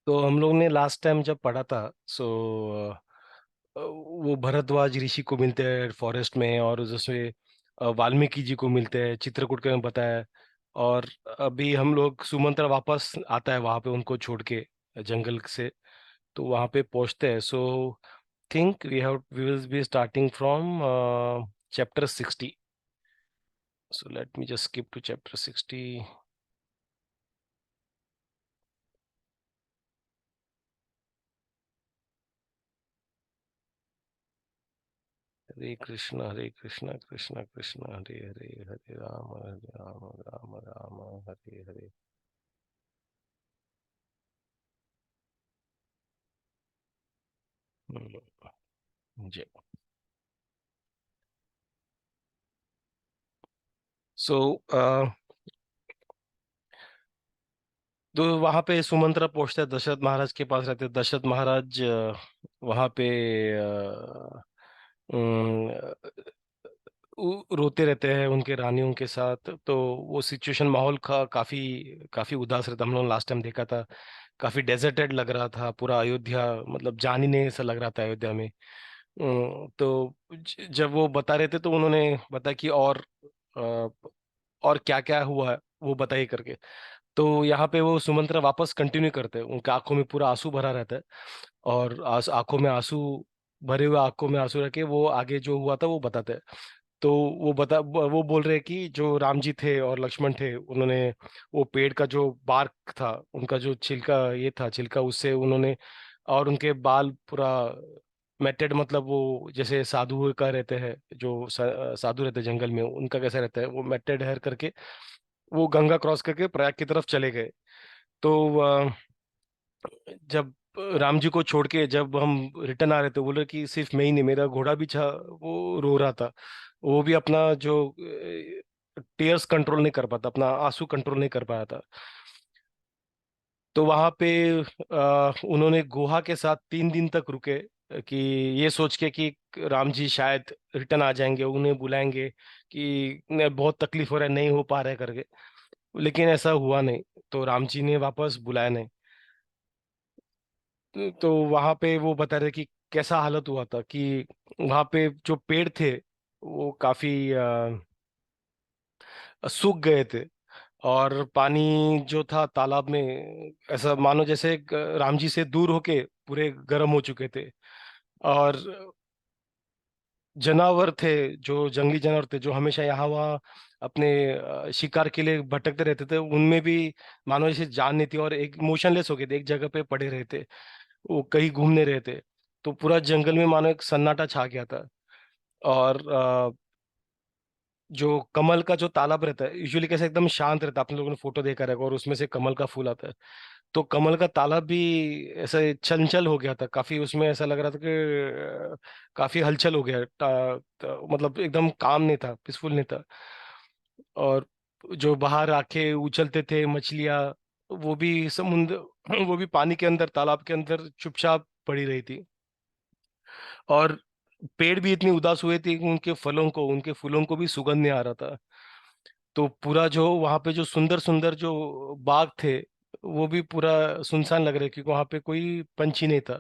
तो हम लोग ने लास्ट टाइम जब पढ़ा था, सो वो भरद्वाज ऋषि को मिलते हैं फॉरेस्ट में, और जैसे वाल्मीकि जी को मिलते हैं चित्रकूट के में बताया। और अभी हम लोग सुमंत्रा वापस आता है वहां पे उनको छोड़ के जंगल से, तो वहां पे पहुंचते हैं। So think we will be starting from chapter 60। So let me just skip to chapter 60. Hare Krishna Krishna Krishna Hare Hare, Hare Rama Rama Rama Hare Hare. जी। सो तो वहां पे सुमंत्रा पहुंचता है, दशरथ महाराज के पास रहते हैं। दशरथ महाराज वहां पे अ, अम, रोते रहते हैं उनके रानियों के साथ। तो वो सिचुएशन माहौल का काफी काफी उदास रहता। हम लोग लास्ट टाइम देखा था, काफी डेजर्टेड लग रहा था पूरा अयोध्या, मतलब जान ही नहीं ऐसा लग रहा था अयोध्या में। तो जब वो बता रहे थे तो उन्होंने बताया कि अ, और क्या क्या हुआ है वो बताइए करके। तो यहाँ पे वो सुमंत्रा वापस कंटिन्यू करते हैं, उनके आंखों में पूरा आंसू भरा रहता है। और आंखों में आंसू भरे हुए आंखों में आंसू रखे वो आगे जो हुआ था वो बताते हैं। तो वो बोल रहे हैं कि जो राम जी थे और लक्ष्मण थे, उन्होंने वो पेड़ का जो बार्क था, उनका जो छिलका ये था छिलका, उससे उन्होंने, और उनके बाल पूरा मेटेड, मतलब वो जैसे साधु का रहते हैं, जो साधु रहते हैं जंगल में, उनका कैसा रहता है वो मेटेड हेयर करके, वो गंगा क्रॉस करके प्रयाग की तरफ चले गए। तो जब राम जी को छोड़ के जब हम रिटर्न आ रहे थे, बोले कि सिर्फ मैं ही नहीं, मेरा घोड़ा भी था, वो रो रहा था। वो भी अपना जो टीयर्स कंट्रोल नहीं कर पाता, अपना आंसू कंट्रोल नहीं कर पाया था। तो वहां पे उन्होंने गुहा के साथ 3 दिन तक रुके, कि ये सोच के कि राम जी शायद रिटर्न आ जाएंगे, उन्हें बुलाएंगे कि बहुत तकलीफ हो रहा है, नहीं हो पा रहा है करके। लेकिन ऐसा हुआ नहीं, तो राम जी ने वापस बुलाया नहीं। तो वहां पे वो बता रहे कि कैसा हालत हुआ था, कि वहां पे जो पेड़ थे वो काफी सूख गए थे। और पानी जो था तालाब में, ऐसा मानो जैसे राम जी से दूर होके पूरे गर्म हो चुके थे। और जानवर थे, जो जंगली जानवर थे, जो हमेशा यहाँ वहाँ अपने शिकार के लिए भटकते रहते थे, उनमें भी मानो जैसे जान नहीं थी, और एक मोशनलेस हो गए थे, एक जगह पे पड़े रहते, वो कहीं घूमने रहे थे। तो पूरा जंगल में मानो एक सन्नाटा छा गया था। और जो कमल का जो तालाब रहता है यूजुअली कैसे एकदम शांत रहता है, आप लोगों ने फोटो देखा रहेगा, और उसमें से कमल का फूल आता है। तो कमल का तालाब भी ऐसे चंचल हो गया था काफी, उसमें ऐसा लग रहा था कि काफी हलचल हो गया, मतलब एकदम काम नहीं था, पीसफुल नहीं था। और जो बाहर आके उछलते थे मछलियां, वो भी समुद्र वो भी पानी के अंदर, तालाब के अंदर चुपचाप पड़ी रही थी। और पेड़ भी इतनी उदास हुए थे कि उनके फलों को, उनके फूलों को भी सुगंध नहीं आ रहा था। तो पूरा जो वहां पे जो सुंदर सुंदर जो बाग थे, वो भी पूरा सुनसान लग रहे, क्योंकि वहां पे कोई पंछी नहीं था।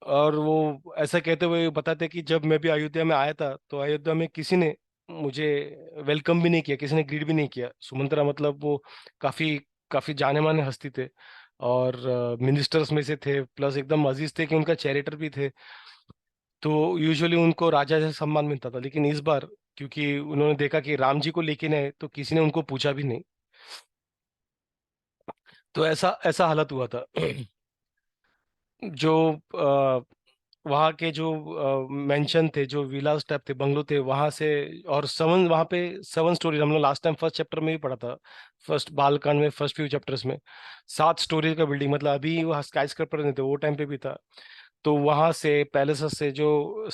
और वो ऐसा कहते हुए बताते कि जब मैं भी अयोध्या में आया था, तो अयोध्या में किसी ने मुझे वेलकम भी नहीं किया, किसी ने ग्रीट भी नहीं किया। सुमंत्रा मतलब वो काफी काफी जाने माने हस्ती थे, और मिनिस्टर्स में से थे, प्लस एकदम अजीज थे कि उनका चैरिटर भी थे। तो यूजुअली उनको राजा जैसा सम्मान मिलता था, लेकिन इस बार क्योंकि उन्होंने देखा कि राम जी को लेके आए, तो किसी ने उनको पूछा भी नहीं। तो ऐसा ऐसा हालत हुआ था। जो वहाँ के जो मेंशन थे, जो विलास टाइप थे, बंगलो थे वहां से। और सेवन वहां पे 7 स्टोरी, हम लोग लास्ट टाइम फर्स्ट चैप्टर में भी पढ़ा था, फर्स्ट बालकांड में फर्स्ट फ्यू चैप्टर्स में। 7 स्टोरी का बिल्डिंग, मतलब अभी वो स्काई स्क्रैपर नहीं थे, वो टाइम पे भी था। तो वहां से पैलेस से जो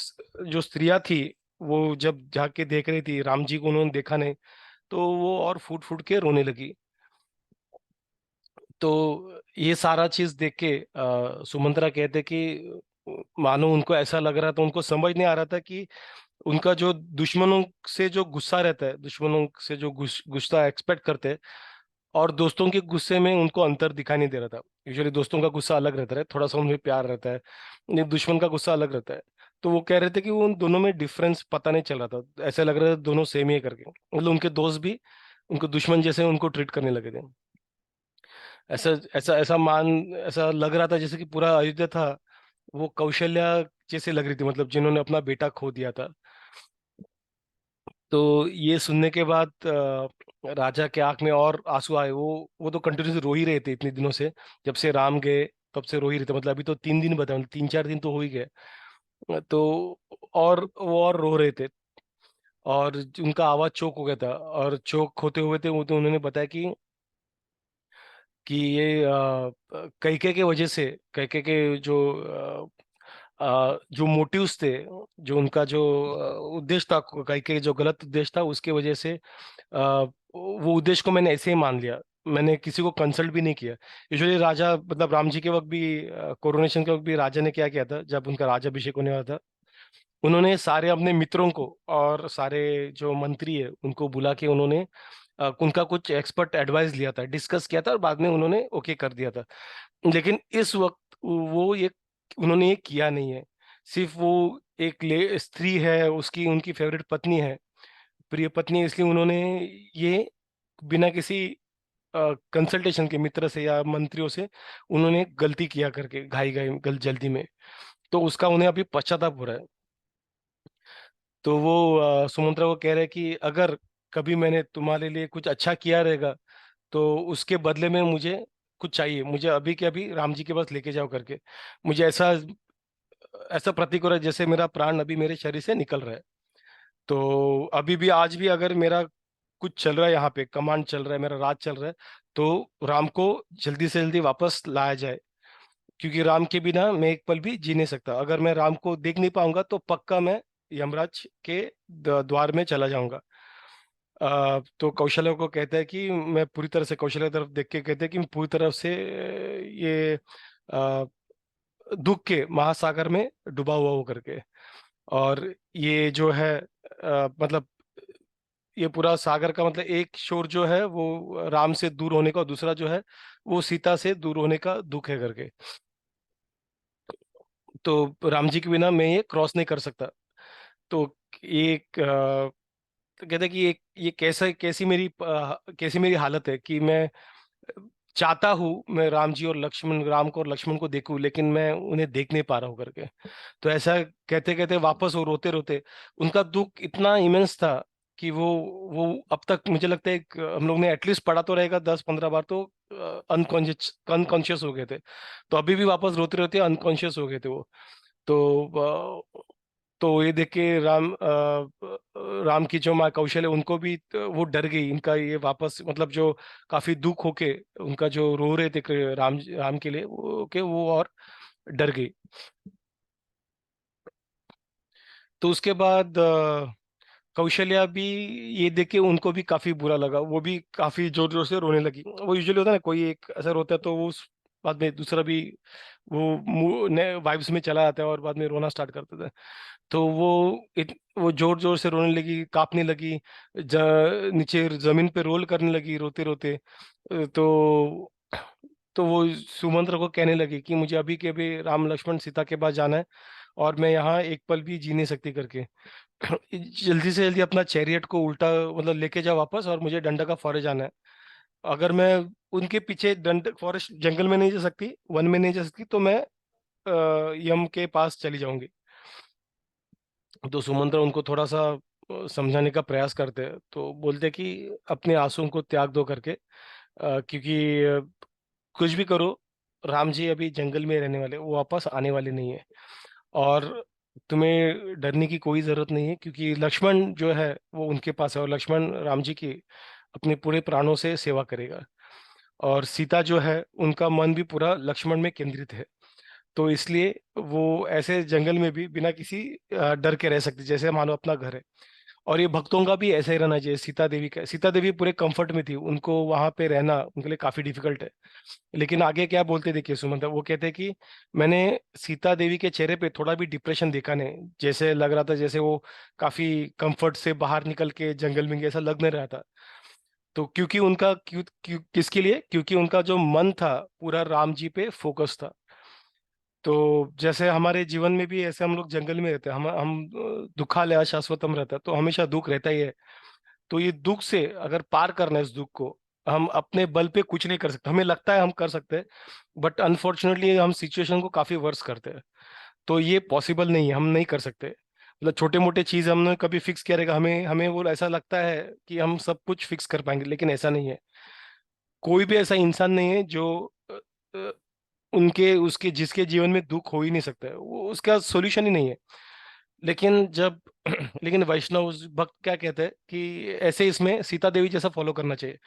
स्त्रियां थी, वो जब जाके देख रही थी राम जी को, उन्होंने देखा नहीं, तो वो और फूट फूट के रोने लगी। तो ये सारा चीज देख के सुमंत्रा कहते कि मानो उनको ऐसा लग रहा था, उनको समझ नहीं आ रहा था कि उनका जो दुश्मनों से जो गुस्सा रहता है, दुश्मनों से जो गुस्सा एक्सपेक्ट करते हैं, और दोस्तों के गुस्से में उनको अंतर दिखाई नहीं दे रहा था। यूजुअली दोस्तों का गुस्सा अलग रहता है, थोड़ा सा उनमें प्यार रहता है, नहीं दुश्मन का गुस्सा अलग रहता है। तो वो कह रहे थे कि वो उन दोनों में डिफरेंस पता नहीं चल रहा था, ऐसा लग रहा था दोनों सेम ही है करके, मतलब उनके दोस्त भी उनको दुश्मन जैसे उनको ट्रीट करने लगे थे। ऐसा ऐसा ऐसा मान ऐसा लग रहा था जैसे कि पूरा अयोध्या था वो कौशल्या जैसे लग रही थी, मतलब जिन्होंने अपना बेटा खो दिया था। तो ये सुनने के बाद राजा के आंख में और आंसू आए। वो तो कंटिन्यूसली रो ही रहे थे इतने दिनों से, जब से राम गए तब से रो ही रहे थे, मतलब अभी तो 3 दिन बता, मतलब 3-4 दिन तो हो ही गए। तो और वो और रो रहे थे, और उनका आवाज चोक हो गया था, और चोक होते हुए थे वो, तो उन्होंने बताया कि ये कैके के वजह से, कैके के जो मोटिव्स थे, जो उनका जो उद्देश्य था, कैके जो गलत उद्देश्य था उसके वजह से वो उद्देश्य को मैंने ऐसे ही मान लिया, मैंने किसी को कंसल्ट भी नहीं किया। यूजुअली राजा, मतलब राम जी के वक्त भी, कोरोनेशन के वक्त भी राजा ने क्या किया था, जब उनका राज्याभिषेक होने वाला था, उन्होंने सारे अपने मित्रों को और सारे जो मंत्री है उनको बुला के उन्होंने उनका कुछ एक्सपर्ट एडवाइस लिया था, डिस्कस किया था, और बाद में उन्होंने ओके कर दिया था। लेकिन इस वक्त वो ये उन्होंने ये किया नहीं है। सिर्फ वो एक स्त्री है, उसकी उनकी फेवरेट पत्नी है, प्रिय पत्नी है, इसलिए उन्होंने ये बिना किसी कंसल्टेशन के मित्र से या मंत्रियों से उन्होंने गलती किया करके, घाई घाई जल्दी में। तो उसका उन्हें अभी पश्चाताप हो रहा है। तो वो सुमंत्रा को कह रहे हैं कि अगर कभी मैंने तुम्हारे लिए कुछ अच्छा किया रहेगा तो उसके बदले में मुझे कुछ चाहिए, मुझे अभी के अभी राम जी के पास लेके जाओ करके। मुझे ऐसा ऐसा प्रतीक हो रहा है जैसे मेरा प्राण अभी मेरे शरीर से निकल रहा है। तो अभी भी, आज भी अगर मेरा कुछ चल रहा है, यहाँ पे कमांड चल रहा है, मेरा राज चल रहा है, तो राम को जल्दी से जल्दी वापस लाया जाए, क्योंकि राम के बिना मैं एक पल भी जी नहीं सकता। अगर मैं राम को देख नहीं पाऊंगा तो पक्का मैं यमराज के द्वार में चला जाऊंगा। तो कौशल्या को कहता है कि मैं पूरी तरह से, कौशल्या की तरफ देख के कहते हैं कि मैं पूरी तरह से ये अ, दुख के महासागर में डूबा हुआ हो करके। और ये जो है मतलब ये पूरा सागर का मतलब एक शोर जो है वो राम से दूर होने का, और दूसरा जो है वो सीता से दूर होने का दुख है करके। तो राम जी के बिना मैं ये क्रॉस नहीं कर सकता। तो एक तो कहते हैं कि ये कैसी मेरी हालत है कि मैं चाहता हूँ मैं राम को और लक्ष्मण को देखूं, लेकिन मैं उन्हें देख नहीं पा रहा हूँ करके। तो ऐसा कहते कहते वापस वो रोते रोते, उनका दुख इतना इमेंस था कि वो अब तक मुझे लगता है हम लोग ने एटलीस्ट पढ़ा तो रहेगा 10-15 बार, तो अनकॉन्शियस हो गए थे। तो अभी भी वापस रोते रोते अनकॉन्शियस हो गए थे वो। तो तो ये देख के राम की जो माँ कौशल है उनको भी वो डर गई, इनका ये वापस, मतलब जो काफी दुख होके उनका जो रो रहे थे राम राम के लिए वो और डर गई। तो उसके बाद कौशल्या भी ये देख के उनको भी काफी बुरा लगा, वो भी काफी जोर जोर से रोने लगी। वो यूजुअली होता है ना, कोई एक असर होता है तो वो बाद में दूसरा भी वो नए वाइब्स में चला जाता है और बाद में रोना स्टार्ट कर देता है। तो वो जोर जोर से रोने लगी, कांपने लगी, नीचे जमीन पे रोल करने लगी रोते रोते। तो वो सुमंत्र को कहने लगी कि मुझे अभी के अभी राम लक्ष्मण सीता के पास जाना है, और मैं यहाँ एक पल भी जी नहीं सकती करके। जल्दी से जल्दी अपना चैरियट को उल्टा, मतलब लेके जाओ वापस, और मुझे डंडा का फॉरेस्ट जाना है। अगर मैं उनके पीछे दंड फॉरेस्ट जंगल में नहीं जा सकती, वन में नहीं जा सकती, तो मैं यम के पास चली जाऊंगी। तो सुमंत्र उनको थोड़ा सा समझाने का प्रयास करते हैं, तो बोलते कि अपने आंसुओं को त्याग दो करके, क्योंकि कुछ भी करो, राम जी अभी जंगल में रहने वाले, वो वापस आने वाले नहीं है। और तुम्हें डरने की कोई जरूरत नहीं है, क्योंकि लक्ष्मण जो है वो उनके पास है, और लक्ष्मण राम जी की अपने पूरे प्राणों से सेवा करेगा। और सीता जो है उनका मन भी पूरा लक्ष्मण में केंद्रित है। तो इसलिए वो ऐसे जंगल में भी बिना किसी डर के रह सकती, जैसे मानो अपना घर है। और ये भक्तों का भी ऐसा ही रहना चाहिए। सीता देवी पूरे कंफर्ट में थी, उनको वहां पे रहना उनके लिए काफी डिफिकल्ट है। लेकिन आगे क्या बोलते देखिए सुमंत, वो कहते हैं कि मैंने सीता देवी के चेहरे पे थोड़ा भी डिप्रेशन देखा नहीं, जैसे लग रहा था जैसे वो काफी कंफर्ट से बाहर निकल के जंगल में गए, ऐसा लग नहीं रहा था। तो क्योंकि उनका किसके लिए, क्योंकि उनका जो मन था पूरा राम जी पे फोकस था। तो जैसे हमारे जीवन में भी ऐसे हम लोग जंगल में रहते हैं, हम दुखालय शाश्वतम रहता है, तो हमेशा दुख रहता ही है। तो ये दुख से अगर पार करना है इस दुख को, हम अपने बल पे कुछ नहीं कर सकते। हमें लगता है हम कर सकते हैं, बट अनफॉर्चुनेटली हम सिचुएशन को काफी वर्स करते हैं। तो ये पॉसिबल नहीं है, हम नहीं कर सकते। मतलब छोटे मोटे चीज हमने कभी फिक्स किया रहेगा, हमें हमें वो ऐसा लगता है कि हम सब कुछ फिक्स कर पाएंगे, लेकिन ऐसा नहीं है। कोई भी ऐसा इंसान नहीं है जो अ, उनके उसके जिसके जीवन में दुख हो ही नहीं सकता है, वो उसका सॉल्यूशन ही नहीं है। लेकिन जब लेकिन वैष्णव भक्त क्या कहते हैं कि ऐसे इसमें सीता देवी जैसा फॉलो करना चाहिए।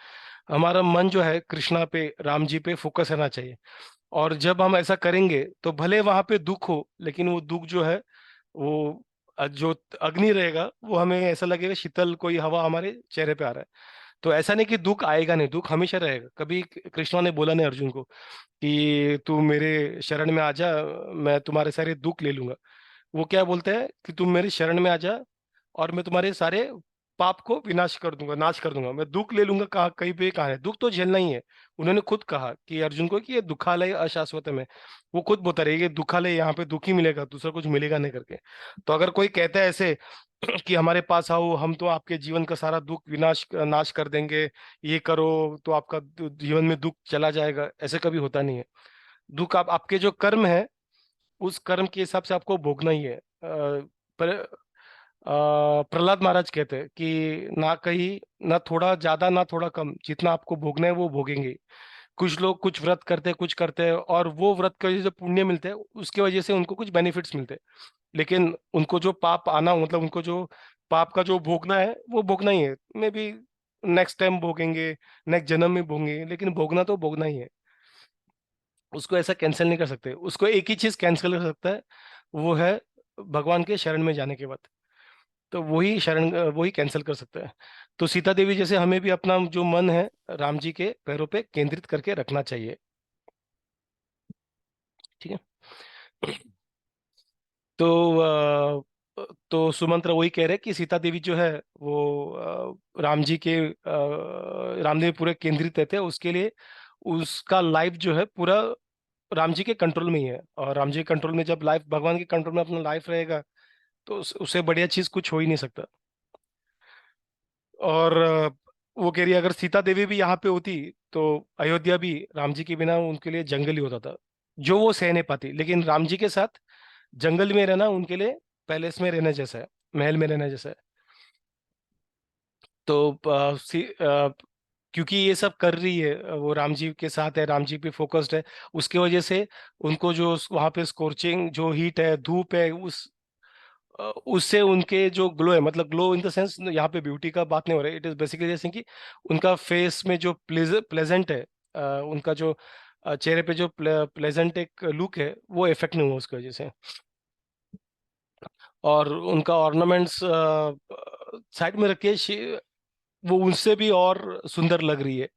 हमारा मन जो है कृष्णा पे, राम जी पे फोकस रहना चाहिए। और जब हम ऐसा करेंगे तो भले वहां पे दुख हो, लेकिन वो दुख जो है वो जो अग्नि रहेगा वो हमें ऐसा लगेगा शीतल कोई हवा हमारे चेहरे पे आ रहा है। तो ऐसा नहीं कि दुख आएगा नहीं, दुख हमेशा रहेगा। कभी कृष्णा ने बोला नहीं अर्जुन को कि तू मेरे शरण में आ जा, मैं तुम्हारे सारे दुख ले लूंगा। वो क्या बोलते हैं कि तुम मेरी शरण में आ जा और मैं तुम्हारे सारे पाप को विनाश कर दूंगा, नाश कर दूंगा। मैं दुख ले लूंगा, कहा कहीं पे कहा है, दुख तो झेलना ही है। उन्होंने खुद कहा कि अर्जुन को कि ये दुखालय अशाश्वतम है। वो खुद बता रहे हैं, ये दुखालय, यहाँ पे दुख ही मिलेगा, दूसरा कुछ मिलेगा नहीं करके। तो अगर कोई कहता है ऐसे कि हमारे पास आओ, हम तो आपके जीवन का सारा दुख विनाश नाश कर देंगे, ये करो तो आपका जीवन में दुख चला जाएगा, ऐसे कभी होता नहीं है। दुख आप आपके जो कर्म है उस कर्म के हिसाब से आपको भोगना ही है। पर प्रहलाद महाराज कहते हैं कि ना कहीं, ना थोड़ा ज्यादा ना थोड़ा कम, जितना आपको भोगना है वो भोगेंगे। कुछ लोग कुछ व्रत करते हैं, कुछ करते हैं, और वो व्रत की वजह से जो पुण्य मिलते हैं उसकी वजह से उनको कुछ बेनिफिट्स मिलते हैं। लेकिन उनको जो पाप आना, मतलब उनको जो पाप का जो भोगना है वो भोगना ही है। मे बी नेक्स्ट टाइम भोगेंगे, नेक्स्ट जन्म में भोगेंगे, लेकिन भोगना तो भोगना ही है। उसको ऐसा कैंसिल नहीं कर सकते। उसको एक ही चीज कैंसिल कर सकता है, वो है भगवान के शरण में जाने के बाद। तो वही शरण, वही कैंसिल कर सकता है। तो सीता देवी जैसे हमें भी अपना जो मन है राम जी के पैरों पे केंद्रित करके रखना चाहिए। ठीक है। तो तो सुमंत्र वही कह रहे कि सीता देवी जो है वो राम जी के राम देव पूरे केंद्रित रहते हैं उसके लिए। उसका लाइफ जो है पूरा राम जी के कंट्रोल में ही है, और राम जी के कंट्रोल में जब लाइफ भगवान के कंट्रोल में अपना लाइफ रहेगा तो उससे बढ़िया चीज कुछ हो ही नहीं सकता। और वो कह रही है अगर सीता देवी भी यहाँ पे होती तो अयोध्या भी राम जी के बिना उनके लिए जंगल ही होता था, जो वो सह नहीं पाती। लेकिन राम जी के साथ जंगल में रहना उनके लिए पैलेस में रहने जैसा है, महल में रहने जैसा है। तो क्योंकि ये सब कर रही है, वो राम जी के साथ है, राम जी पे फोकस्ड है, उसके वजह से उनको जो वहाँ पे स्corching जो हीट है, धूप है, उससे उनके जो ग्लो है, मतलब ग्लो इन द सेंस यहाँ पे ब्यूटी का बात नहीं हो रहा है, इट इज बेसिकली जैसे कि उनका फेस में जो प्लेजेंट है, उनका जो चेहरे पे जो प्लेजेंट एक लुक है वो इफेक्ट नहीं हुआ उसकी वजह से। और उनका ऑर्नामेंट्स साइड में रखे वो उनसे भी और सुंदर लग रही है।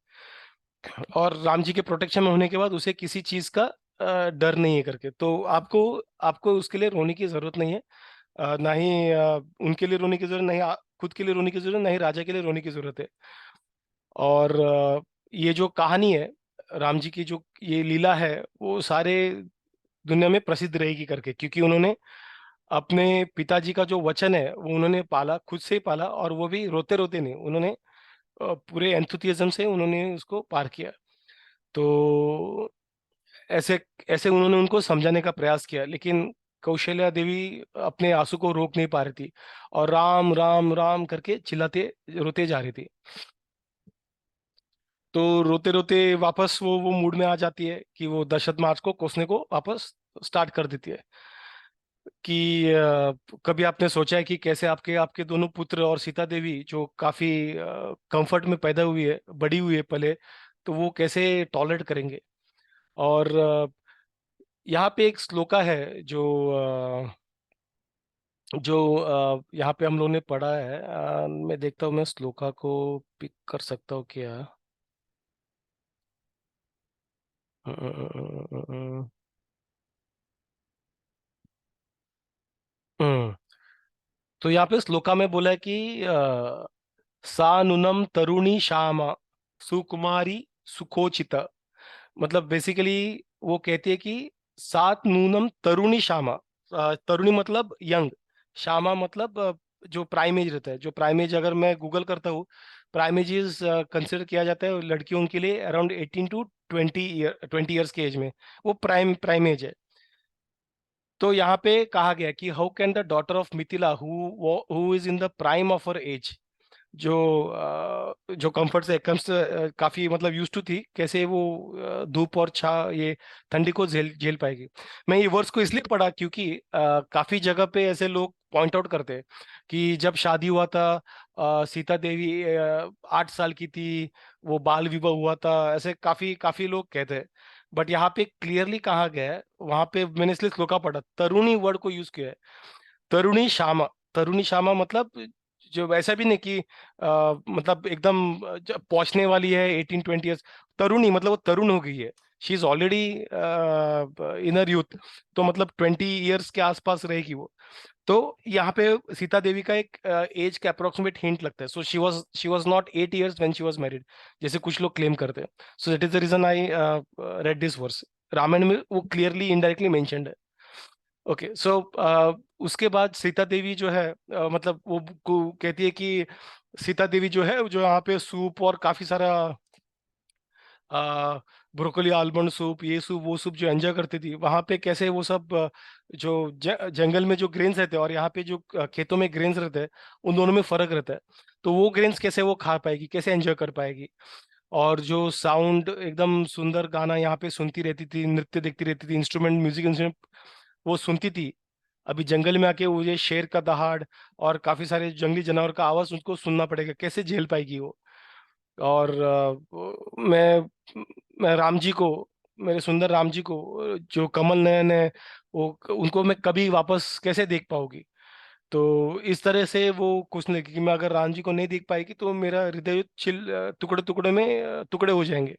और राम जी के प्रोटेक्शन में होने के बाद उसे किसी चीज का डर नहीं है करके, तो आपको आपको उसके लिए रोने की जरूरत नहीं है। ना ही उनके लिए रोने की जरूरत, नहीं खुद के लिए रोने की जरूरत, नहीं राजा के लिए रोने की जरूरत है। और ये जो कहानी है राम जी की, जो ये लीला है, वो सारे दुनिया में प्रसिद्ध रहेगी करके, क्योंकि उन्होंने अपने पिताजी का जो वचन है वो उन्होंने पाला, खुद से ही पाला, और वो भी रोते रोते नहीं, उन्होंने पूरे एंथुसियाज्म से उन्होंने उसको पार किया। तो ऐसे ऐसे उन्होंने उनको समझाने का प्रयास किया, लेकिन कौशल्या देवी अपने आंसू को रोक नहीं पा रही थी, और राम राम राम करके चिल्लाते रोते जा रही थी। तो रोते रोते वापस वो मूड में आ जाती है कि वो दशरथ महाराज को कोसने को वापस स्टार्ट कर देती है। कि कभी आपने सोचा है कि कैसे आपके आपके दोनों पुत्र और सीता देवी जो काफी कंफर्ट में पैदा हुई है, बड़ी हुई है पले, तो वो कैसे टॉलरेट करेंगे। और यहाँ पे एक श्लोका है जो यहाँ पे हम लोगों ने पढ़ा है। मैं देखता हूँ, मैं श्लोका को पिक कर सकता हूँ क्या। हम्म, तो यहाँ पे श्लोका में बोला है कि सा नूनम तरुणी श्यामा, सुकुमारी सुखोचित, मतलब बेसिकली वो कहती है कि सात नूनम तरुणी श्यामा। तरुणी मतलब यंग, श्यामा मतलब जो प्राइम एज रहता है, जो प्राइम एज अगर मैं गूगल करता हूँ, प्राइम एज इज कंसिडर किया जाता है लड़कियों के लिए अराउंड 18 to 20 ईयर, 20 ईयर्स के एज में वो प्राइम प्राइम एज है। तो यहाँ पे कहा गया कि how can the daughter of Mithila who is in the prime of her age, जो जो कंफर्ट से कम्स काफी मतलब यूज टू थी, कैसे वो धूप और छा ये ठंडी को झेल झेल पाएगी। मैं ये वर्ड्स को इसलिए पढ़ा क्योंकि काफी जगह पे ऐसे लोग पॉइंट आउट करते हैं कि जब शादी हुआ था, सीता देवी 8 साल की थी, वो बाल विवाह हुआ था, ऐसे काफी काफी लोग कहते हैं। बट यहाँ पे क्लियरली कहा गया है, वहां पे मैंने इसलिए श्लोका पढ़ा, तरुणी वर्ड को यूज किया है, तरुणी श्यामा। तरुणी श्यामा मतलब जो वैसा भी नहीं कि मतलब एकदम पहुंचने वाली है 18-20 ईयर्स, तरुणी मतलब वो तरुण हो गई है, she is already in youth, तो मतलब 20 ईयर्स के आसपास रहेगी वो। तो यहाँ पे सीता देवी का एक एज का अप्रोक्सीमेट हिंट लगता है, so she was not 8 years when she was married, जैसे कुछ लोग क्लेम करते हैं। So that is the reason I read this verse, Ramayana में वो क्लियरली इनडायरेक्टली मेंशन्ड है। ओके सो उसके बाद सीता देवी जो है मतलब वो कहती है कि सीता देवी जो है, जो यहाँ पे सूप और काफी सारा ब्रोकली आलमंड सूप, ये सूप वो सूप जो एंजॉय करती थी, वहां पे कैसे वो सब जो जंगल में जो ग्रेन्स रहते हैं और यहाँ पे जो खेतों में ग्रेन्स रहते हैं, उन दोनों में फर्क रहता है। तो वो ग्रेन्स कैसे वो खा पाएगी, कैसे एंजॉय कर पाएगी। और जो साउंड एकदम सुंदर गाना यहाँ पे सुनती रहती थी, नृत्य देखती रहती थी, इंस्ट्रूमेंट म्यूजिक इंस्ट्रूमेंट वो सुनती थी, अभी जंगल में आके वो ये शेर का दहाड़ और काफी सारे जंगली जानवर का आवाज उसको सुनना पड़ेगा, कैसे झेल पाएगी वो। और मैं राम जी को, मेरे सुंदर राम जी को, जो कमल नयन है, वो उनको मैं कभी वापस कैसे देख पाऊंगी। तो इस तरह से वो कुछ नहीं कि मैं अगर राम जी को नहीं देख पाएगी तो मेरा हृदय छिल टुकड़े टुकड़े में टुकड़े हो जाएंगे।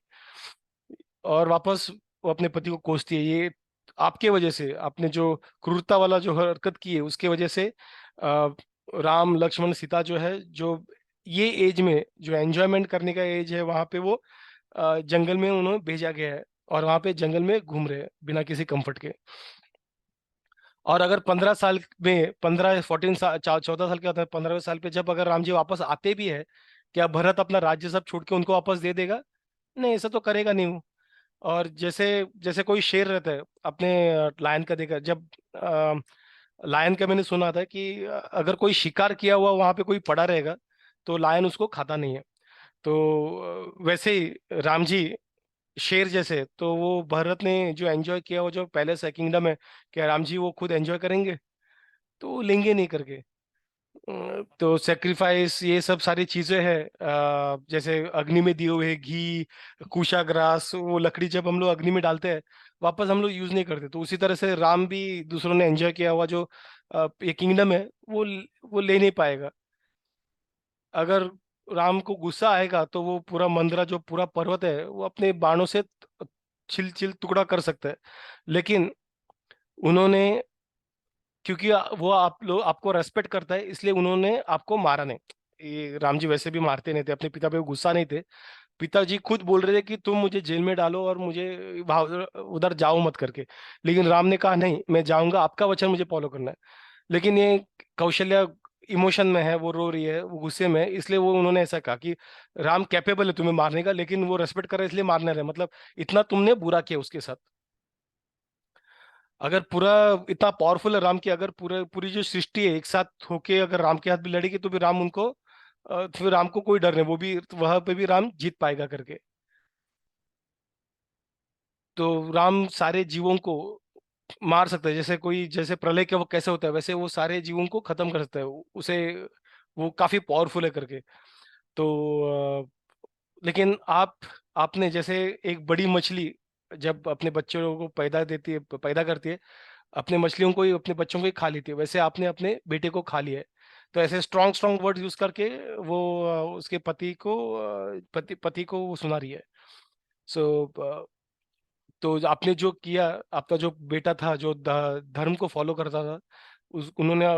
और वापस वो अपने पति को कोसती है, ये आपके वजह से, आपने जो क्रूरता वाला जो हरकत की है उसके वजह से अ, राम लक्ष्मण सीता जो है, जो ये एज में जो एंजॉयमेंट करने का एज है, वहां पे वो जंगल में उन्हें भेजा गया है और वहां पे जंगल में घूम रहे हैं बिना किसी कंफर्ट के। और अगर 15 साल में, 15 14 साल 14 साल के होता है, 15वें साल पे जब अगर राम जी वापस आते भी है, क्या भरत अपना राज्य सब छोड़ के उनको वापस दे देगा? नहीं, ऐसा तो करेगा नहीं वो। और जैसे जैसे कोई शेर रहता है अपने लायन का देखा, जब लायन का मैंने सुना था कि अगर कोई शिकार किया हुआ वहां पे कोई पड़ा रहेगा तो लायन उसको खाता नहीं है। तो वैसे ही राम जी शेर जैसे, तो वो भरत ने जो एंजॉय किया, वो जो पैलेस है, किंगडम है, क्या राम जी वो खुद एंजॉय करेंगे? तो वो लेंगे नहीं करके। तो सेक्रीफाइस ये सब सारी चीजें हैं, जैसे अग्नि में दिए हुए घी, कुशा ग्रास, वो लकड़ी जब हम लोग अग्नि में डालते हैं वापस हम लोग यूज नहीं करते, तो उसी तरह से राम भी दूसरों ने एंजॉय किया हुआ जो ये किंगडम है, वो ले नहीं पाएगा। अगर राम को गुस्सा आएगा तो वो पूरा मंदरा, जो पूरा पर्वत है, वो अपने बाणों से छिल छिल टुकड़ा कर सकता है। लेकिन उन्होंने, क्योंकि वो आप लोग आपको रेस्पेक्ट करता है इसलिए उन्होंने आपको मारा नहीं। ये राम जी वैसे भी मारते नहीं थे, अपने पिता पे गुस्सा नहीं थे। पिताजी खुद बोल रहे थे कि तुम मुझे जेल में डालो और मुझे उधर जाओ मत करके, लेकिन राम ने कहा नहीं, मैं जाऊंगा, आपका वचन मुझे फॉलो करना है। लेकिन ये कौशल्या इमोशन में है, वो रो रही है, वो गुस्से में है, इसलिए वो उन्होंने ऐसा कहा कि राम कैपेबल है तुम्हें मारने का, लेकिन वो रेस्पेक्ट कर रहा है इसलिए मारने रहे, मतलब इतना तुमने बुरा किया उसके साथ। अगर पूरा इतना पावरफुल है राम की, अगर पूरा पूरी जो सृष्टि है एक साथ होके अगर राम के हाथ भी लड़ेगी तो भी राम उनको फिर राम को कोई डर नहीं, वो भी वहां पे भी राम जीत पाएगा करके। तो राम सारे जीवों को मार सकता है, जैसे कोई जैसे प्रलय के वो कैसे होता है वैसे वो सारे जीवों को खत्म कर सकता है, उसे वो काफी पावरफुल है करके। तो लेकिन आपने जैसे एक बड़ी मछली जब अपने बच्चों को पैदा देती है, पैदा करती है, अपने मछलियों को ही, अपने बच्चों को ही खा लेती है, वैसे आपने अपने बेटे को खा लिया है। तो ऐसे स्ट्रॉन्ग स्ट्रॉन्ग वर्ड यूज करके वो उसके पति को पति पति को वो सुना रही है। सो तो आपने जो किया, आपका जो बेटा था जो धर्म को फॉलो करता था, उन्होंने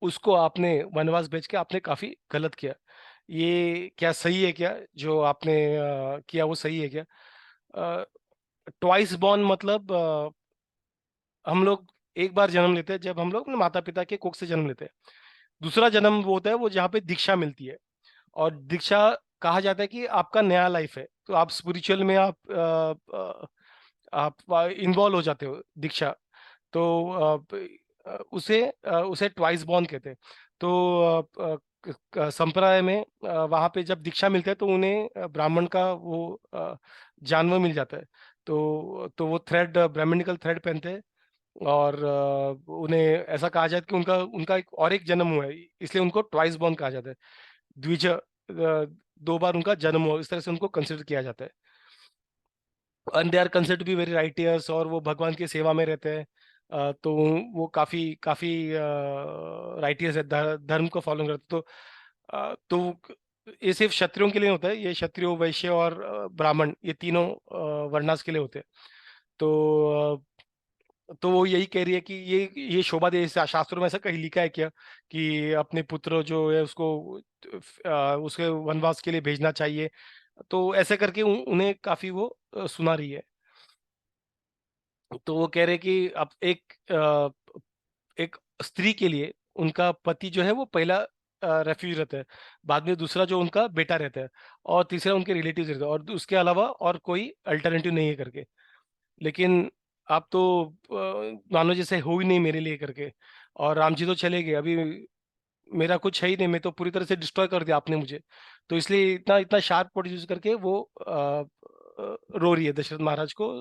उसको आपने वनवास भेज के आपने काफी गलत किया। ये क्या सही है क्या, जो आपने किया वो सही है क्या? ट्वाइस बॉर्न मतलब हम लोग एक बार जन्म लेते हैं जब हम लोग अपने माता पिता के कोख से जन्म लेते हैं। दूसरा जन्म वो होता है वो जहाँ पे दीक्षा मिलती है। और दीक्षा कहा जाता है कि आपका नया लाइफ है, तो आप स्पिरिचुअल में आप इन्वॉल्व हो जाते हो दीक्षा। तो उसे ट्वाइस बॉर्न कहते हैं। तो संप्रदाय में वहाँ पे जब दीक्षा मिलता है तो उन्हें ब्राह्मण का वो जानवर मिल जाता है। तो वो थ्रेड, ब्राह्मणिकल थ्रेड पहनते हैं। और उन्हें ऐसा कहा जाता है कि उनका उनका एक जन्म हुआ है, इसलिए उनको ट्वाइस बॉर्न कहा जाता है। द्विज, दो बार उनका जन्म हुआ, इस तरह से उनको कंसिडर किया जाता है। And they are consider to be very righteous, और वो भगवान की सेवा में रहते हैं। तो वो काफी काफी राइटियस है, धर्म को फॉलो करते। तो ये सिर्फ क्षत्रियों के लिए होता है, ये क्षत्रियो, वैश्य और ब्राह्मण, ये तीनों वर्णास के लिए होते हैं। तो वो यही कह रही है कि ये शोभा दे, शास्त्रों में ऐसा कहीं लिखा है क्या कि अपने पुत्र जो है उसको उसके वनवास के लिए भेजना चाहिए? तो ऐसे करके उन्हें काफी वो सुना रही है। तो वो कह रहे कि अब एक स्त्री के लिए उनका पति जो है वो पहला रेफ्यूज रहता है, बाद में दूसरा जो उनका बेटा रहता है, और तीसरा उनके रिलेटिव्स रहते हैं, और उसके अलावा और कोई अल्टरनेटिव नहीं है करके। लेकिन आप तो मानो जैसे हो ही नहीं मेरे लिए करके, और राम जी तो चले गए, अभी मेरा कुछ है ही नहीं, मैं तो पूरी तरह से डिस्ट्रॉय कर दिया आपने मुझे। तो इसलिए इतना इतना शार्प वर्ड यूज करके वो रो रही है दशरथ महाराज को,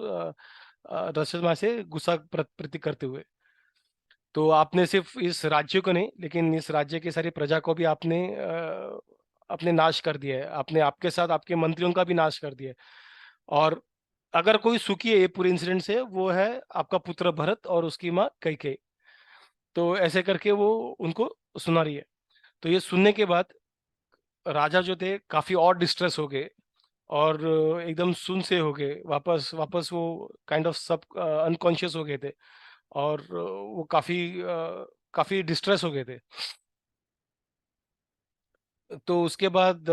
दशरथ महाराज से गुस्सा प्रति करते हुए। तो आपने सिर्फ इस राज्य को नहीं, लेकिन इस राज्य के सारी प्रजा को भी आपने अपने नाश कर दिया है, आपने आपके साथ आपके मंत्रियों का भी नाश कर दिया है। और अगर कोई सुखी है ये पूरे इंसिडेंट से, वो है आपका पुत्र भरत और उसकी माँ कैकेयी। तो ऐसे करके वो उनको सुना रही है। तो ये सुनने के बाद राजा जो थे काफी और डिस्ट्रेस हो गए, और एकदम सुन से हो गए, वापस वापस वो काइंड ऑफ सब अनकॉन्शियस हो गए थे। और वो काफी डिस्ट्रेस हो गए थे। तो उसके बाद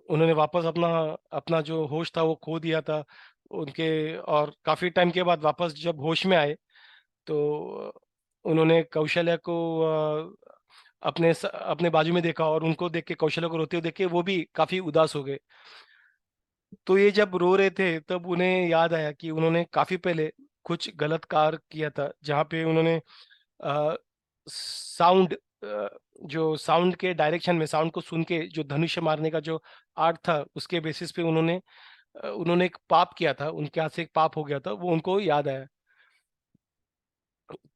उन्होंने वापस अपना अपना जो होश था वो खो दिया था उनके। और काफी टाइम के बाद वापस जब होश में आए, तो उन्होंने कौशल्या को अपने बाजू में देखा, और उनको देख के, कौशल्या को रोते हुए देख के वो भी काफी उदास हो गए। तो ये जब रो रहे थे तब उन्हें याद आया कि उन्होंने काफी पहले कुछ गलत कार्य किया था, जहाँ पे उन्होंने साउंड, जो साउंड के डायरेक्शन में, साउंड को सुन के जो धनुष्य मारने का जो आर्ट था, उसके बेसिस पे उन्होंने एक पाप किया था, उनके हाथ से एक पाप हो गया था, वो उनको याद आया।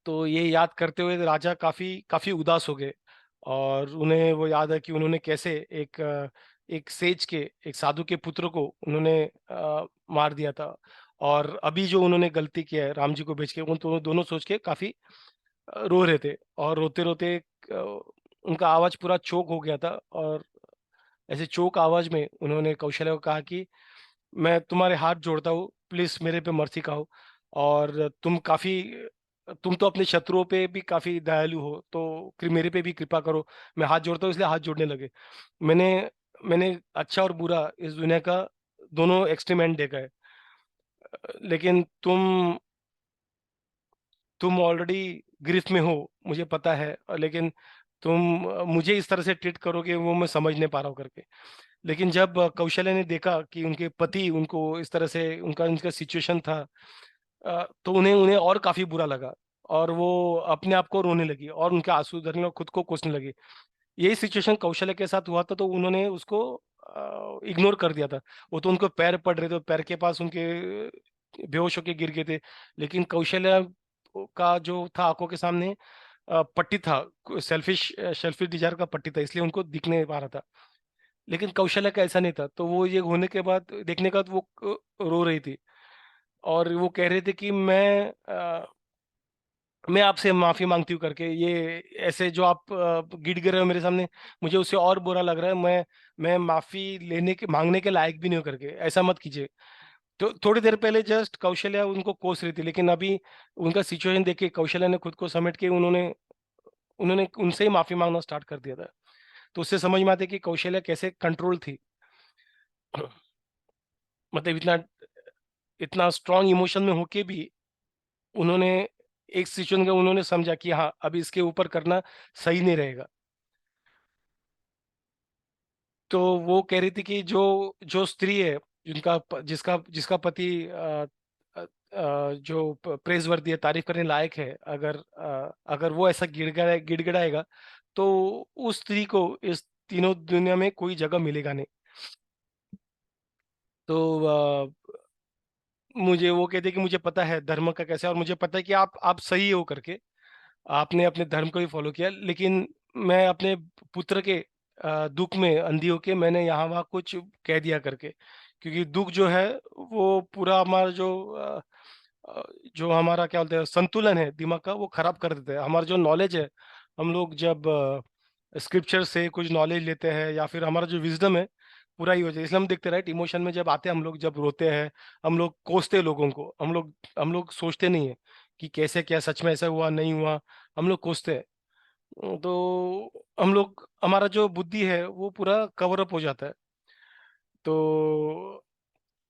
तो ये याद करते हुए राजा काफी काफी उदास हो गए। और उन्हें वो याद है कि उन्होंने कैसे एक सेज के, एक साधु के पुत्र को उन्होंने मार दिया था। और अभी जो उन्होंने गलती किया है राम जी को भेज के, उन दोनों सोच के काफी रो रहे थे। और रोते रोते उनका आवाज पूरा चोक हो गया था। और ऐसे चोक आवाज में उन्होंने कौशल्या को कहा कि मैं तुम्हारे हाथ जोड़ता हूँ, प्लीज मेरे पे मर्सी खाओ। और तुम तो अपने शत्रुओं पे भी काफी दयालु हो, तो मेरे पे भी कृपा करो। मैं हाथ जोड़ता हूँ, इसलिए हाथ जोड़ने लगे। मैंने मैंने अच्छा और बुरा इस दुनिया का दोनों एक्सट्रीम एंड देखा है। लेकिन तुम ऑलरेडी गिरफ्त में हो, मुझे पता है। लेकिन तुम मुझे इस तरह से ट्रीट करोगे, वो मैं समझ नहीं पा रहा हूँ करके। लेकिन जब कौशल्या ने देखा कि उनके पति उनको इस तरह से, उनका उनका सिचुएशन था, तो उन्हें उन्हें और काफी बुरा लगा। और वो अपने आप को रोने लगी, और उनके आंसू धरने और खुद को कोसने लगी। यही सिचुएशन कौशल्या के साथ हुआ था, तो उन्होंने उसको इग्नोर कर दिया था। वो तो उनको पैर पड़ रहे थे, पैर के पास उनके बेहोश होके गिर गए थे। लेकिन कौशल्या का जो था आंखों के सामने पट्टी था, सेल्फिश सेल्फिश डिजायर का पट्टी था, इसलिए उनको दिख नहीं पा रहा था। लेकिन कौशल्या का ऐसा नहीं था। तो वो ये होने के बाद, देखने के बाद वो रो रही थी। और वो कह रहे थे कि मैं आपसे माफी मांगती हूँ करके, ये ऐसे जो आप गिड़ गिर रहे हो मेरे सामने, मुझे उससे और बुरा लग रहा है। मैं माफी लेने के मांगने के लायक भी नहीं हूँ करके, ऐसा मत कीजिए। तो थोड़ी देर पहले जस्ट कौशल्या उनको कोस रही थी, लेकिन अभी उनका सिचुएशन देख के कौशल्या ने खुद को समेट के उन्होंने उन्होंने उनसे ही माफी मांगना स्टार्ट कर दिया था। तो उससे समझ में आता है कि कौशल्या कैसे कंट्रोल थी। मतलब इतना इतना स्ट्रांग इमोशन में होके भी उन्होंने एक सिचुएशन का उन्होंने समझा कि हाँ अब इसके ऊपर करना सही नहीं रहेगा। तो वो कह रही थी कि जो जो स्त्री है जिसका जिसका पति जो प्रेजवर्दी है, तारीफ करने लायक है, अगर वो ऐसा गिड़गिड़ाएगा तो उस स्त्री को इस तीनों दुनिया में कोई जगह मिलेगा नहीं। तो मुझे वो कहते कि मुझे पता है धर्म का कैसे है, और मुझे पता है कि आप सही हो करके आपने अपने धर्म को ही फॉलो किया, लेकिन मैं अपने पुत्र के दुख में अंधी होके मैंने यहाँ वहाँ कुछ कह दिया करके, क्योंकि दुख जो है वो पूरा हमारा अ, जो हमारा क्या बोलते हैं संतुलन है दिमाग का वो खराब कर देता है। हमारा जो नॉलेज है, हम लोग जब स्क्रिप्चर से कुछ नॉलेज लेते हैं या फिर हमारा जो विजडम है पूरा ही हो जाए, इसलिए हम देखते राइट इमोशन में जब आते हैं हम लोग, जब रोते हैं हम लोग कोसते हैं लोगों को, हम लोग सोचते नहीं है कि कैसे क्या सच में ऐसा हुआ नहीं हुआ, हम लोग कोसते हैं। तो हम लोग हमारा जो बुद्धि है वो पूरा कवर अप हो जाता है। तो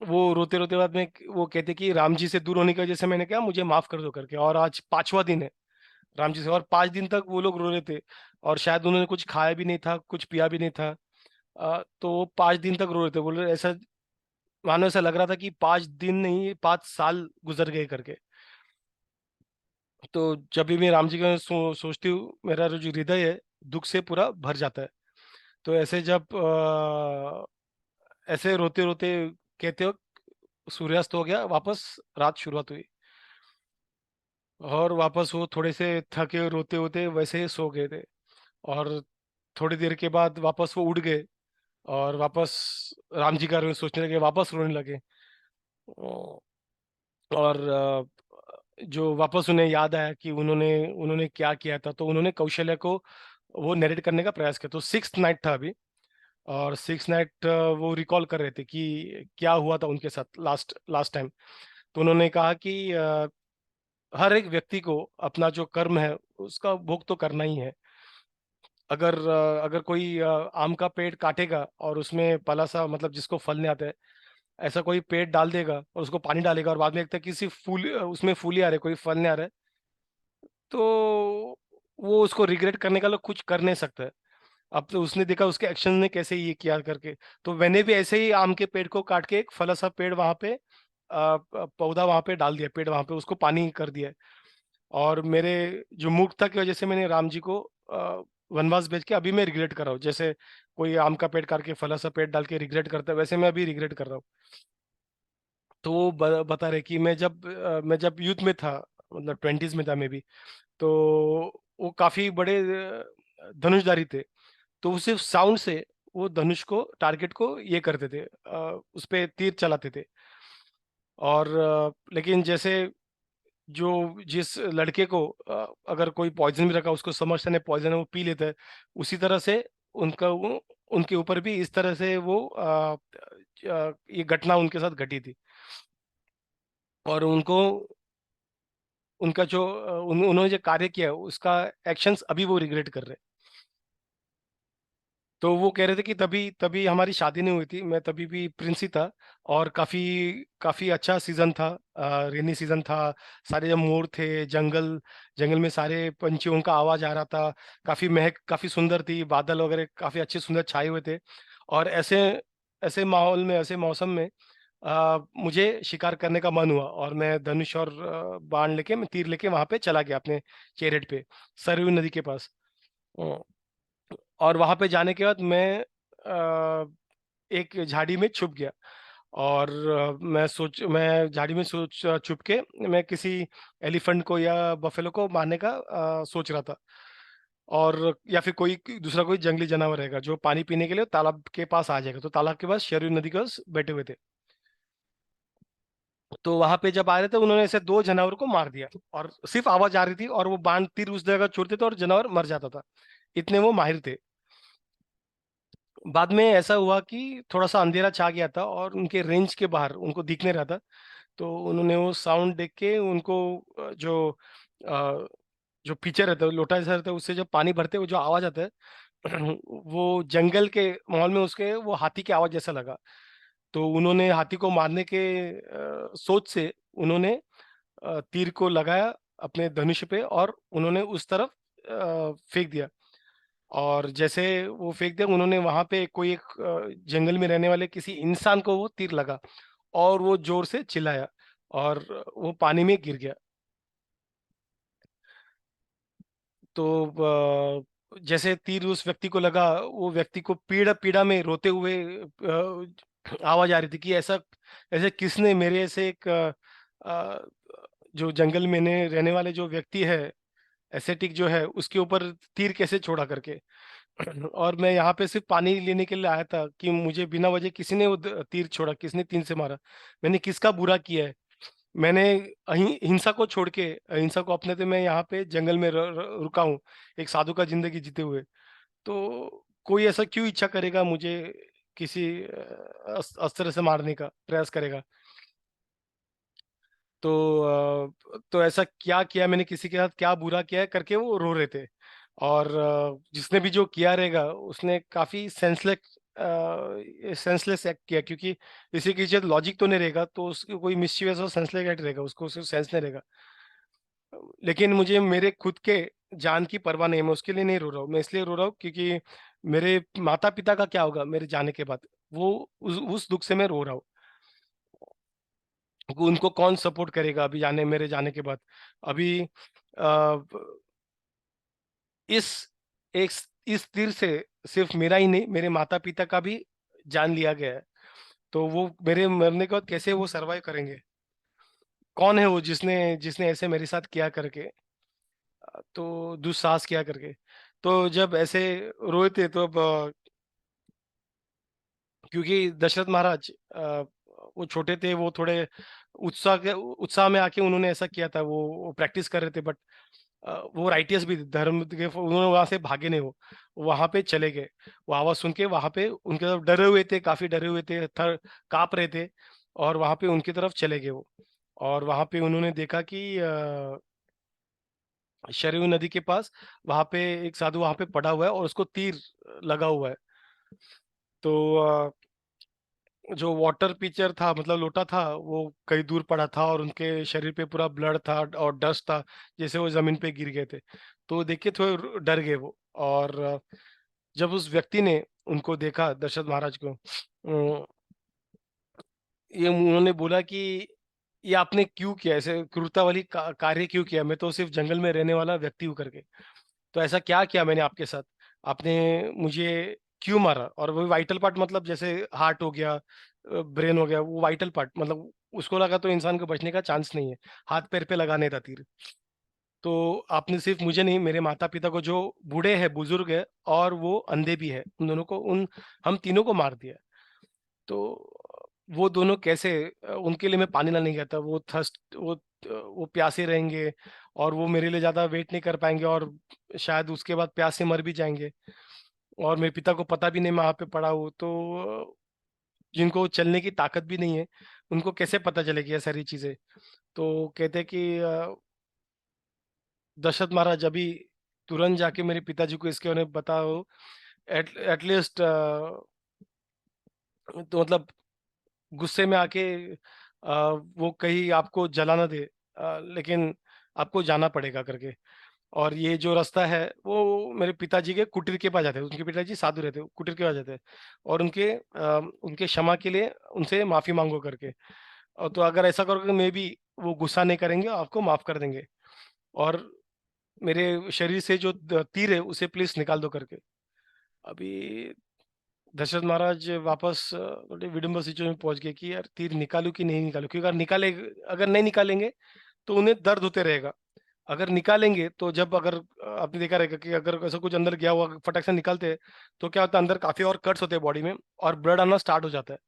वो रोते रोते बाद में वो कहते कि राम जी से दूर होने की वजह से मैंने कहा मुझे माफ कर दो करके, और आज 5वां दिन है राम जी से, और 5 दिन तक वो लोग रो रहे थे, और शायद उन्होंने कुछ खाया भी नहीं था कुछ पिया भी नहीं था। तो वो 5 दिन तक रो रहे थे, बोल रहे ऐसा मानो ऐसा लग रहा था कि 5 दिन नहीं 5 साल गुजर गए करके। तो जब भी मैं राम जी का सोचती हूँ मेरा जो हृदय है दुख से पूरा भर जाता है। तो ऐसे जब ऐसे रोते रोते कहते हो सूर्यास्त हो गया, वापस रात शुरुआत हुई, और वापस वो थोड़े से थके रोते होते वैसे ही सो गए थे। और थोड़ी देर के बाद वापस वो उठ गए, और वापस राम जी का सोचने लगे, वापस रोने लगे। और जो वापस उन्हें याद आया कि उन्होंने उन्होंने क्या किया था, तो उन्होंने कौशल्या को वो नरेट करने का प्रयास किया। तो 6th नाइट था अभी, और 6th नाइट वो रिकॉल कर रहे थे कि क्या हुआ था उनके साथ लास्ट लास्ट टाइम। तो उन्होंने कहा कि हर एक व्यक्ति को अपना जो कर्म है उसका भोग तो करना ही है। अगर कोई आम का पेड़ काटेगा और उसमें पला सा मतलब जिसको फल नहीं आता है, ऐसा कोई पेड़ डाल देगा और उसको पानी डालेगा और बाद में देखता है किसी फूल उसमें फूल ही आ रहे कोई फल नहीं आ रहा है, तो वो उसको रिग्रेट करने का लोग कुछ कर नहीं सकता है। अब तो उसने देखा उसके एक्शन ने कैसे ये किया करके, तो मैंने भी ऐसे ही आम के पेड़ को काट के एक फला सा पेड़ वहां पे पौधा वहां पे डाल दिया, पेड़ वहां पे उसको पानी कर दिया। और मेरे जो मूर्खता की वजह से मैंने राम जी को वनवास भेज के अभी मैं रिग्रेट कर रहा हूँ, जैसे कोई आम का पेड़ काट के फला सा पेड़ डाल के रिग्रेट करता है वैसे मैं अभी रिग्रेट कर रहा हूँ। तो वो बता रहे कि मैं जब यूथ में था, मतलब 20s में था मैं भी, तो वो काफी बड़े धनुषधारी थे। तो वो सिर्फ साउंड से वो धनुष को टारगेट को ये करते थे, उस पे तीर चलाते थे। और लेकिन जैसे जो जिस लड़के को अगर कोई पॉइजन भी रखा उसको समझते नहीं पॉइजन है वो पी लेता है, उसी तरह से उनके ऊपर भी इस तरह से ये घटना उनके साथ घटी थी। और उनको उनका उन्होंने जो कार्य किया उसका एक्शंस अभी वो रिग्रेट कर रहे हैं। तो वो कह रहे थे कि तभी तभी हमारी शादी नहीं हुई थी, मैं तभी भी प्रिंस ही था, और काफी काफी अच्छा सीजन था, रेनी सीजन था। सारे जब मोर थे, जंगल जंगल में सारे पंछियों का आवाज आ रहा था, काफी महक काफी सुंदर थी, बादल वगैरह काफी अच्छे सुंदर छाए हुए थे। और ऐसे ऐसे माहौल में ऐसे मौसम में मुझे शिकार करने का मन हुआ, और मैं धनुष और बाण लेके मैं तीर लेके वहां पे चला गया अपने चेरेट पे, सरयू नदी के पास। और वहां पे जाने के बाद मैं एक झाड़ी में छुप गया, और मैं झाड़ी में छुप के मैं किसी एलिफेंट को या बफेलो को मारने का सोच रहा था, और या फिर कोई दूसरा कोई जंगली जानवर रहेगा जो पानी पीने के लिए तालाब के पास आ जाएगा। तो तालाब के पास शरयू नदी के पास बैठे हुए थे। तो वहां पे जब आ रहे थे उन्होंने ऐसे 2 जानवर को मार दिया, और सिर्फ आवाज आ रही थी और वो बाण तीर उस जगह छोड़ते थे और जानवर मर जाता था, इतने वो माहिर थे। बाद में ऐसा हुआ कि थोड़ा सा अंधेरा छा गया था और उनके रेंज के बाहर उनको दिख नहीं रहा था। तो उन्होंने वो साउंड देख के उनको जो जो पिक्चर रहता है लोटा जैसा रहता है उससे जब पानी भरते वो जो आवाज आता है, वो जंगल के माहौल में उसके वो हाथी की आवाज जैसा लगा। तो उन्होंने हाथी को मारने के सोच से उन्होंने तीर को लगाया अपने धनुष पे और उन्होंने उस तरफ फेंक दिया। और जैसे वो फेंक दिया, उन्होंने वहां पे कोई एक जंगल में रहने वाले किसी इंसान को वो तीर लगा और वो जोर से चिल्लाया और वो पानी में गिर गया। तो जैसे तीर उस व्यक्ति को लगा, वो व्यक्ति को पीड़ा पीड़ा में रोते हुए आवाज आ रही थी कि ऐसा ऐसे किसने मेरे ऐसे एक जो जंगल में रहने वाले जो व्यक्ति है, एसेटिक जो है, उसके ऊपर तीर कैसे छोड़ा करके। और मैं यहाँ पे सिर्फ पानी लेने के लिए आया था कि मुझे बिना वजह किसी ने वो तीर छोड़ा, किसने तीर से मारा, मैंने किसका बुरा किया है। मैंने हिंसा को छोड़ के, अहिंसा को अपने, मैं यहाँ पे जंगल में रुका हूँ एक साधु का जिंदगी जीते हुए। तो कोई ऐसा क्यों इच्छा करेगा मुझे किसी अस्त्र से मारने का प्रयास करेगा। तो ऐसा क्या किया मैंने, किसी के साथ क्या बुरा किया है करके वो रो रहे थे। और जिसने भी जो किया रहेगा उसने काफी सेंसलेस एक्ट किया, क्योंकि इसी की जब लॉजिक तो नहीं रहेगा तो उसको कोई मिस्चीवियस और सेंसलेस एक्ट रहेगा, उसको सिर्फ सेंस नहीं रहेगा। लेकिन मुझे मेरे खुद के जान की परवाह नहीं है, मैं उसके लिए नहीं रो रहा हूँ। मैं इसलिए रो रहा हूँ क्योंकि मेरे माता पिता का क्या होगा मेरे जाने के बाद, वो उस दुख से मैं रो रहा हूँ। उनको कौन सपोर्ट करेगा अभी जाने मेरे जाने के बाद। अभी इस एक इस तीर से सिर्फ मेरा ही नहीं, मेरे माता पिता का भी जान लिया गया है। तो वो मेरे मरने के बाद कैसे वो सरवाइव करेंगे। कौन है वो जिसने जिसने ऐसे मेरे साथ किया करके, तो दुस्साहस किया करके। तो जब ऐसे रोए थे तो अब क्योंकि दशरथ महाराज वो छोटे थे, वो थोड़े उत्साह में आके उन्होंने ऐसा किया था, वो प्रैक्टिस कर रहे थे। बट वो राइटियस भी थे, धर्म के, उन्होंने वहां से भागे नहीं, वो वहां पे चले गए। वो आवाज सुन के वहां पे उनके तरफ डरे हुए थे, काफी डरे हुए थे, थर कांप रहे थे। और वहां पे उनकी तरफ चले गए वो। और वहां पे उन्होंने देखा कि शरयू नदी के पास वहां पे एक साधु वहां पे पड़ा हुआ है और उसको तीर लगा हुआ है। तो जो वाटर पिचर था, मतलब लोटा था, वो कहीं दूर पड़ा था और उनके शरीर पे पूरा ब्लड था और डस्ट था, जैसे वो जमीन पे गिर गए थे। तो देख के थोड़े डर गए वो। और जब उस व्यक्ति ने उनको देखा, दशरथ महाराज को, ये उन्होंने बोला कि ये आपने क्यों किया, ऐसे क्रूरता वाली कार्य क्यों किया, मैं तो सिर्फ जंगल में रहने वाला व्यक्ति हूँ करके। तो ऐसा क्या किया मैंने आपके साथ, आपने मुझे क्यों मारा। और वो वाइटल पार्ट, मतलब जैसे हार्ट हो गया, ब्रेन हो गया, वो वाइटल पार्ट, मतलब उसको लगा तो इंसान को बचने का चांस नहीं है। हाथ पैर पे लगाने था तीर। तो आपने सिर्फ मुझे नहीं, मेरे माता पिता को, जो बूढ़े हैं, बुजुर्ग है, और वो अंधे भी है, उन दोनों को, उन हम तीनों को मार दिया। तो वो दोनों कैसे, उनके लिए मैं पानी लाने गया था, वो थर्स्ट वो प्यासे रहेंगे और वो मेरे लिए ज्यादा वेट नहीं कर पाएंगे और शायद उसके बाद प्यास से मर भी जाएंगे। और मेरे पिता को पता भी नहीं मैं वहां पे पड़ा हूँ, तो जिनको चलने की ताकत भी नहीं है, उनको कैसे पता चलेगी ये सारी चीजें। तो कहते कि दशरथ महाराज अभी तुरंत जाके मेरे पिताजी को इसके बारे में बताओ। एटलीस्ट तो मतलब गुस्से में आके वो कहीं आपको जला ना दे, लेकिन आपको जाना पड़ेगा करके। और ये जो रास्ता है वो मेरे पिताजी के कुटीर के पास जाते हैं, उनके पिताजी साधु रहते हैं, कुटीर के पास जाते हैं। और उनके क्षमा के लिए उनसे माफी मांगो करके। और तो अगर ऐसा करोगे मे भी वो गुस्सा नहीं करेंगे, आपको माफ कर देंगे। और मेरे शरीर से जो तीर है उसे प्लीज निकाल दो करके। अभी दशरथ महाराज वापस थोड़े विडम्बर सिचुएशन में पहुंच गए कि यार तीर निकालू कि नहीं निकालू, क्योंकि अगर नहीं निकालेंगे तो उन्हें दर्द होते रहेगा। अगर निकालेंगे तो जब, अगर आपने देखा रहेगा कि अगर ऐसा कुछ अंदर गया हुआ फटक से निकालते हैं तो क्या होता है, अंदर काफी और कट्स होते हैं बॉडी में और ब्लड आना स्टार्ट हो जाता है।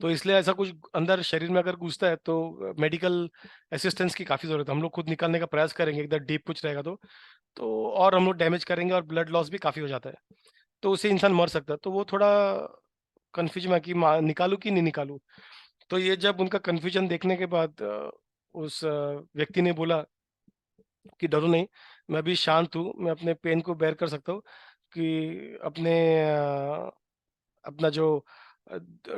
तो इसलिए ऐसा कुछ अंदर शरीर में अगर घुसता है तो मेडिकल असिस्टेंस की काफी जरूरत है। हम लोग खुद निकालने का प्रयास करेंगे एकदम डीप कुछ रहेगा तो और हम लोग डैमेज करेंगे और ब्लड लॉस भी काफी हो जाता है। तो उससे इंसान मर सकता है। तो वो थोड़ा कंफ्यूज में कि निकालू कि नहीं निकालू। तो ये जब उनका कंफ्यूजन देखने के बाद उस व्यक्ति ने बोला कि डरो नहीं, मैं अभी शांत हूँ, मैं अपने पेन को बेयर कर सकता हूँ। कि अपना जो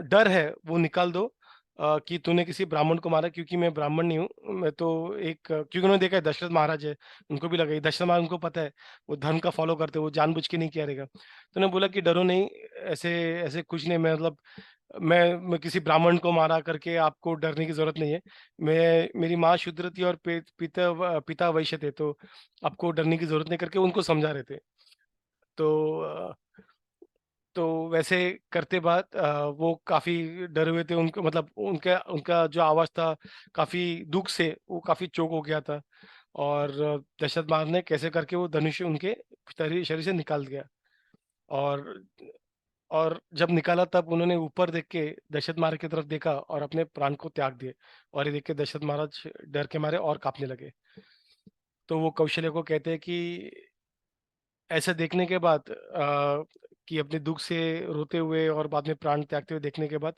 डर है वो निकाल दो, कि तूने किसी ब्राह्मण को मारा, क्योंकि मैं ब्राह्मण नहीं हूँ, मैं तो एक क्योंकि उन्होंने देखा है दशरथ महाराज है, उनको भी लगा ये दशरथ महाराज, उनको पता है वो धर्म का फॉलो करते हैं, वो जानबूझ के नहीं किया रहेगा। तो उन्होंने बोला कि डरो नहीं, ऐसे ऐसे कुछ नहीं, मैं मतलब मैं किसी ब्राह्मण को मारा करके आपको डरने की जरूरत नहीं है। मेरी माँ शूद्र थी और पिता वैश्य थे, तो आपको डरने की जरूरत नहीं, करके उनको समझा रहे थे। तो तो वैसे करते बात वो काफी डरे हुए थे, उनको मतलब उनका उनका जो आवाज था काफी दुख से वो काफी चोक हो गया था। और दशरथ महाराज ने कैसे करके वो धनुष उनके शरीर से निकाल दिया। और और जब निकाला तब उन्होंने ऊपर देख के दशरथ महाराज की तरफ देखा और अपने प्राण को त्याग दिए। और ये देख के दशरथ महाराज डर के मारे और कांपने लगे। तो वो कौशल्य को कहते हैं कि ऐसा देखने के बाद, कि अपने दुख से रोते हुए और बाद में प्राण त्यागते हुए देखने के बाद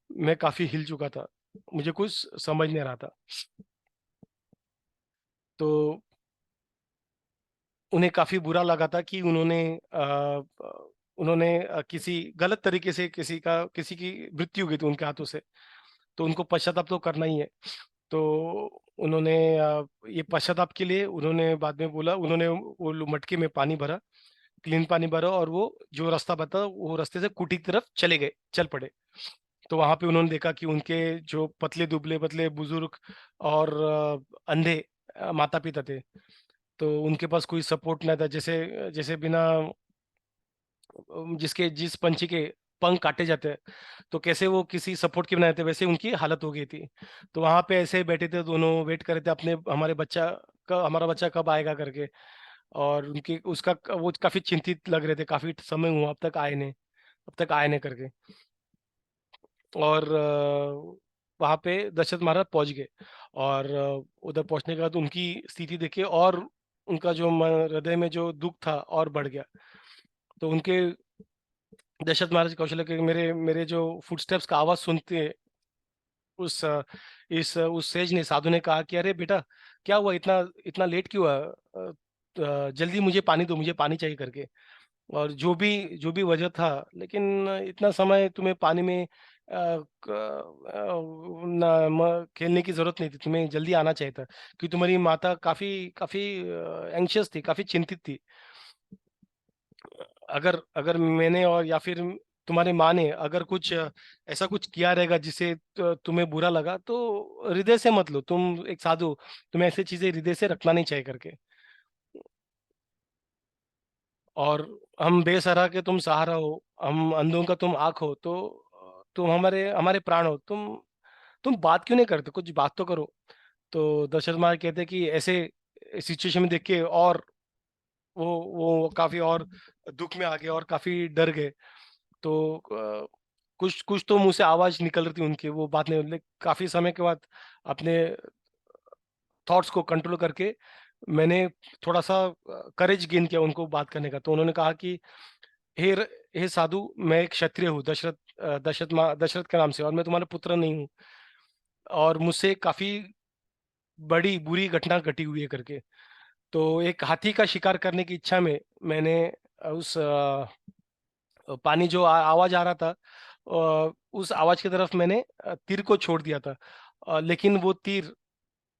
मैं काफी हिल चुका था, मुझे कुछ समझ नहीं रहा था। तो उन्हें काफी बुरा लगा था कि उन्होंने किसी गलत तरीके से किसी की मृत्यु हुई थी उनके हाथों से। तो उनको पश्चाताप तो करना ही है। तो उन्होंने ये पश्चाताप के लिए उन्होंने बाद में बोला, उन्होंने वो मटके में पानी भरा, क्लीन पानी भरा, और वो जो रास्ता बता वो रास्ते से कुटी की तरफ चले गए, चल पड़े। तो वहां पे उन्होंने देखा कि उनके जो पतले दुबले पतले बुजुर्ग और अंधे माता पिता थे। तो उनके पास कोई सपोर्ट नहीं था, जैसे जैसे बिना जिसके जिस पंछी के पंख काटे जाते हैं, तो कैसे वो किसी सपोर्ट के बनाए थे, वैसे उनकी हालत हो गई थी। तो वहां पे ऐसे बैठे थे दोनों, वेट कर रहे थे अपने हमारा बच्चा कब आएगा करके। और उनकी उसका वो काफी चिंतित लग रहे थे, काफी समय हुआ अब तक आए नहीं करके। और वहां पे दशरथ महाराज पहुंच गए। और उधर पहुंचने के बाद उनकी स्थिति देखे, और उनका जो हृदय में जो दुख था और बढ़ गया। तो उनके दशरथ महाराज कौशल्य के मेरे मेरे जो फुटस्टेप्स का आवाज सुनते, उस उस सेज ने साधु ने कहा कि अरे बेटा, क्या हुआ, इतना इतना लेट क्यों हुआ, जल्दी मुझे पानी दो, मुझे पानी चाहिए करके। और जो भी वजह था, लेकिन इतना समय तुम्हें पानी में खेलने की जरूरत नहीं थी, तुम्हें जल्दी आना चाहिए था, क्योंकि तुम्हारी माता काफी काफी एंग्शियस थी, काफी चिंतित थी। अगर अगर मैंने और या फिर तुम्हारी माँ ने अगर कुछ ऐसा कुछ किया रहेगा जिससे तुम्हें बुरा लगा, तो हृदय से मत लो, तुम एक साधु, तुम्हें ऐसी चीजें हृदय से रखना नहीं चाहिए करके। और हम बेसहारा के तुम सहारा हो, हम अंधों का तुम आँख हो, तो तुम हमारे हमारे प्राण हो, तुम बात क्यों नहीं करते, कुछ बात तो करो। तो दशरथ महाराज कहते हैं कि ऐसे सिचुएशन में देख के, और वो काफी और दुख में आ गए और काफी डर गए। तो कुछ कुछ तो मुंह से आवाज निकल रही थी उनकी, वो बात नहीं, लेकिन काफी समय के बाद अपने थॉट्स को कंट्रोल करके मैंने थोड़ा सा करेज गेन किया उनको बात करने का। तो उन्होंने कहा कि हे साधु, मैं एक क्षत्रिय हूँ, दशरथ के नाम से, और मैं तुम्हारा पुत्र नहीं हूँ, और मुझसे काफी बड़ी बुरी घटना घटी हुई है करके। तो एक हाथी का शिकार करने की इच्छा में मैंने उस पानी जो आवाज आ रहा था, उस आवाज की तरफ मैंने तीर को छोड़ दिया था। लेकिन वो तीर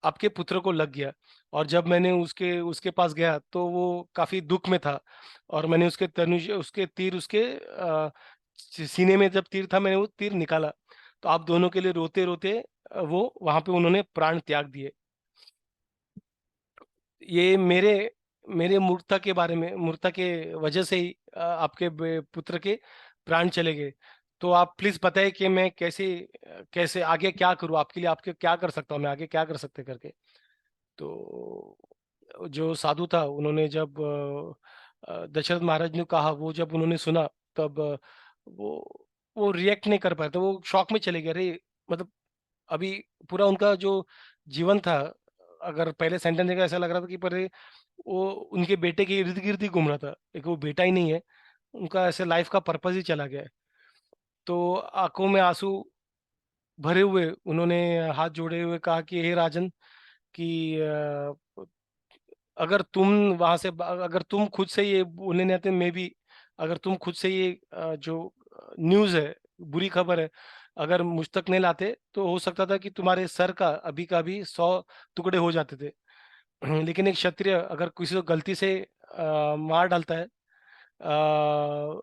आपके पुत्र को लग गया। और जब मैंने उसके उसके पास गया तो वो काफी दुख में था। और मैंने उसके तीर उसके सीने में जब तीर था, मैंने वो तीर निकाला। तो आप दोनों के लिए रोते रोते वो वहां पे उन्होंने प्राण त्याग दिए। ये मेरे मेरे मूर्खता के बारे में, मूर्खता के वजह से ही आपके पुत्र के प्राण चले गए। तो आप प्लीज बताइए कि मैं कैसे कैसे आगे क्या करूं आपके लिए, आपके क्या कर सकता हूं मैं आगे, क्या कर सकते करके। तो जो साधु था, उन्होंने जब दशरथ महाराज ने कहा, वो जब उन्होंने सुना, तब वो रिएक्ट नहीं कर पाए, तो वो शॉक में चले गए। अरे मतलब अभी पूरा उनका जो जीवन था, अगर पहले सेंटेंस देखा ऐसा लग रहा था कि पर वो उनके बेटे के इर्द गिर्द ही घूम रहा था, एक वो बेटा ही नहीं है, उनका ऐसे लाइफ का पर्पस ही चला गया है। तो आंखों में आंसू भरे हुए उन्होंने हाथ जोड़े हुए कहा कि हे राजन, कि अगर तुम खुद से ये बोलने नहीं आते, मैं भी अगर तुम खुद से ये जो न्यूज़ है, बुरी खबर है, अगर मुझ तक नहीं लाते तो हो सकता था कि तुम्हारे सर का अभी 100 टुकड़े हो जाते थे। लेकिन एक क्षत्रिय अगर किसी को गलती से मार डालता है,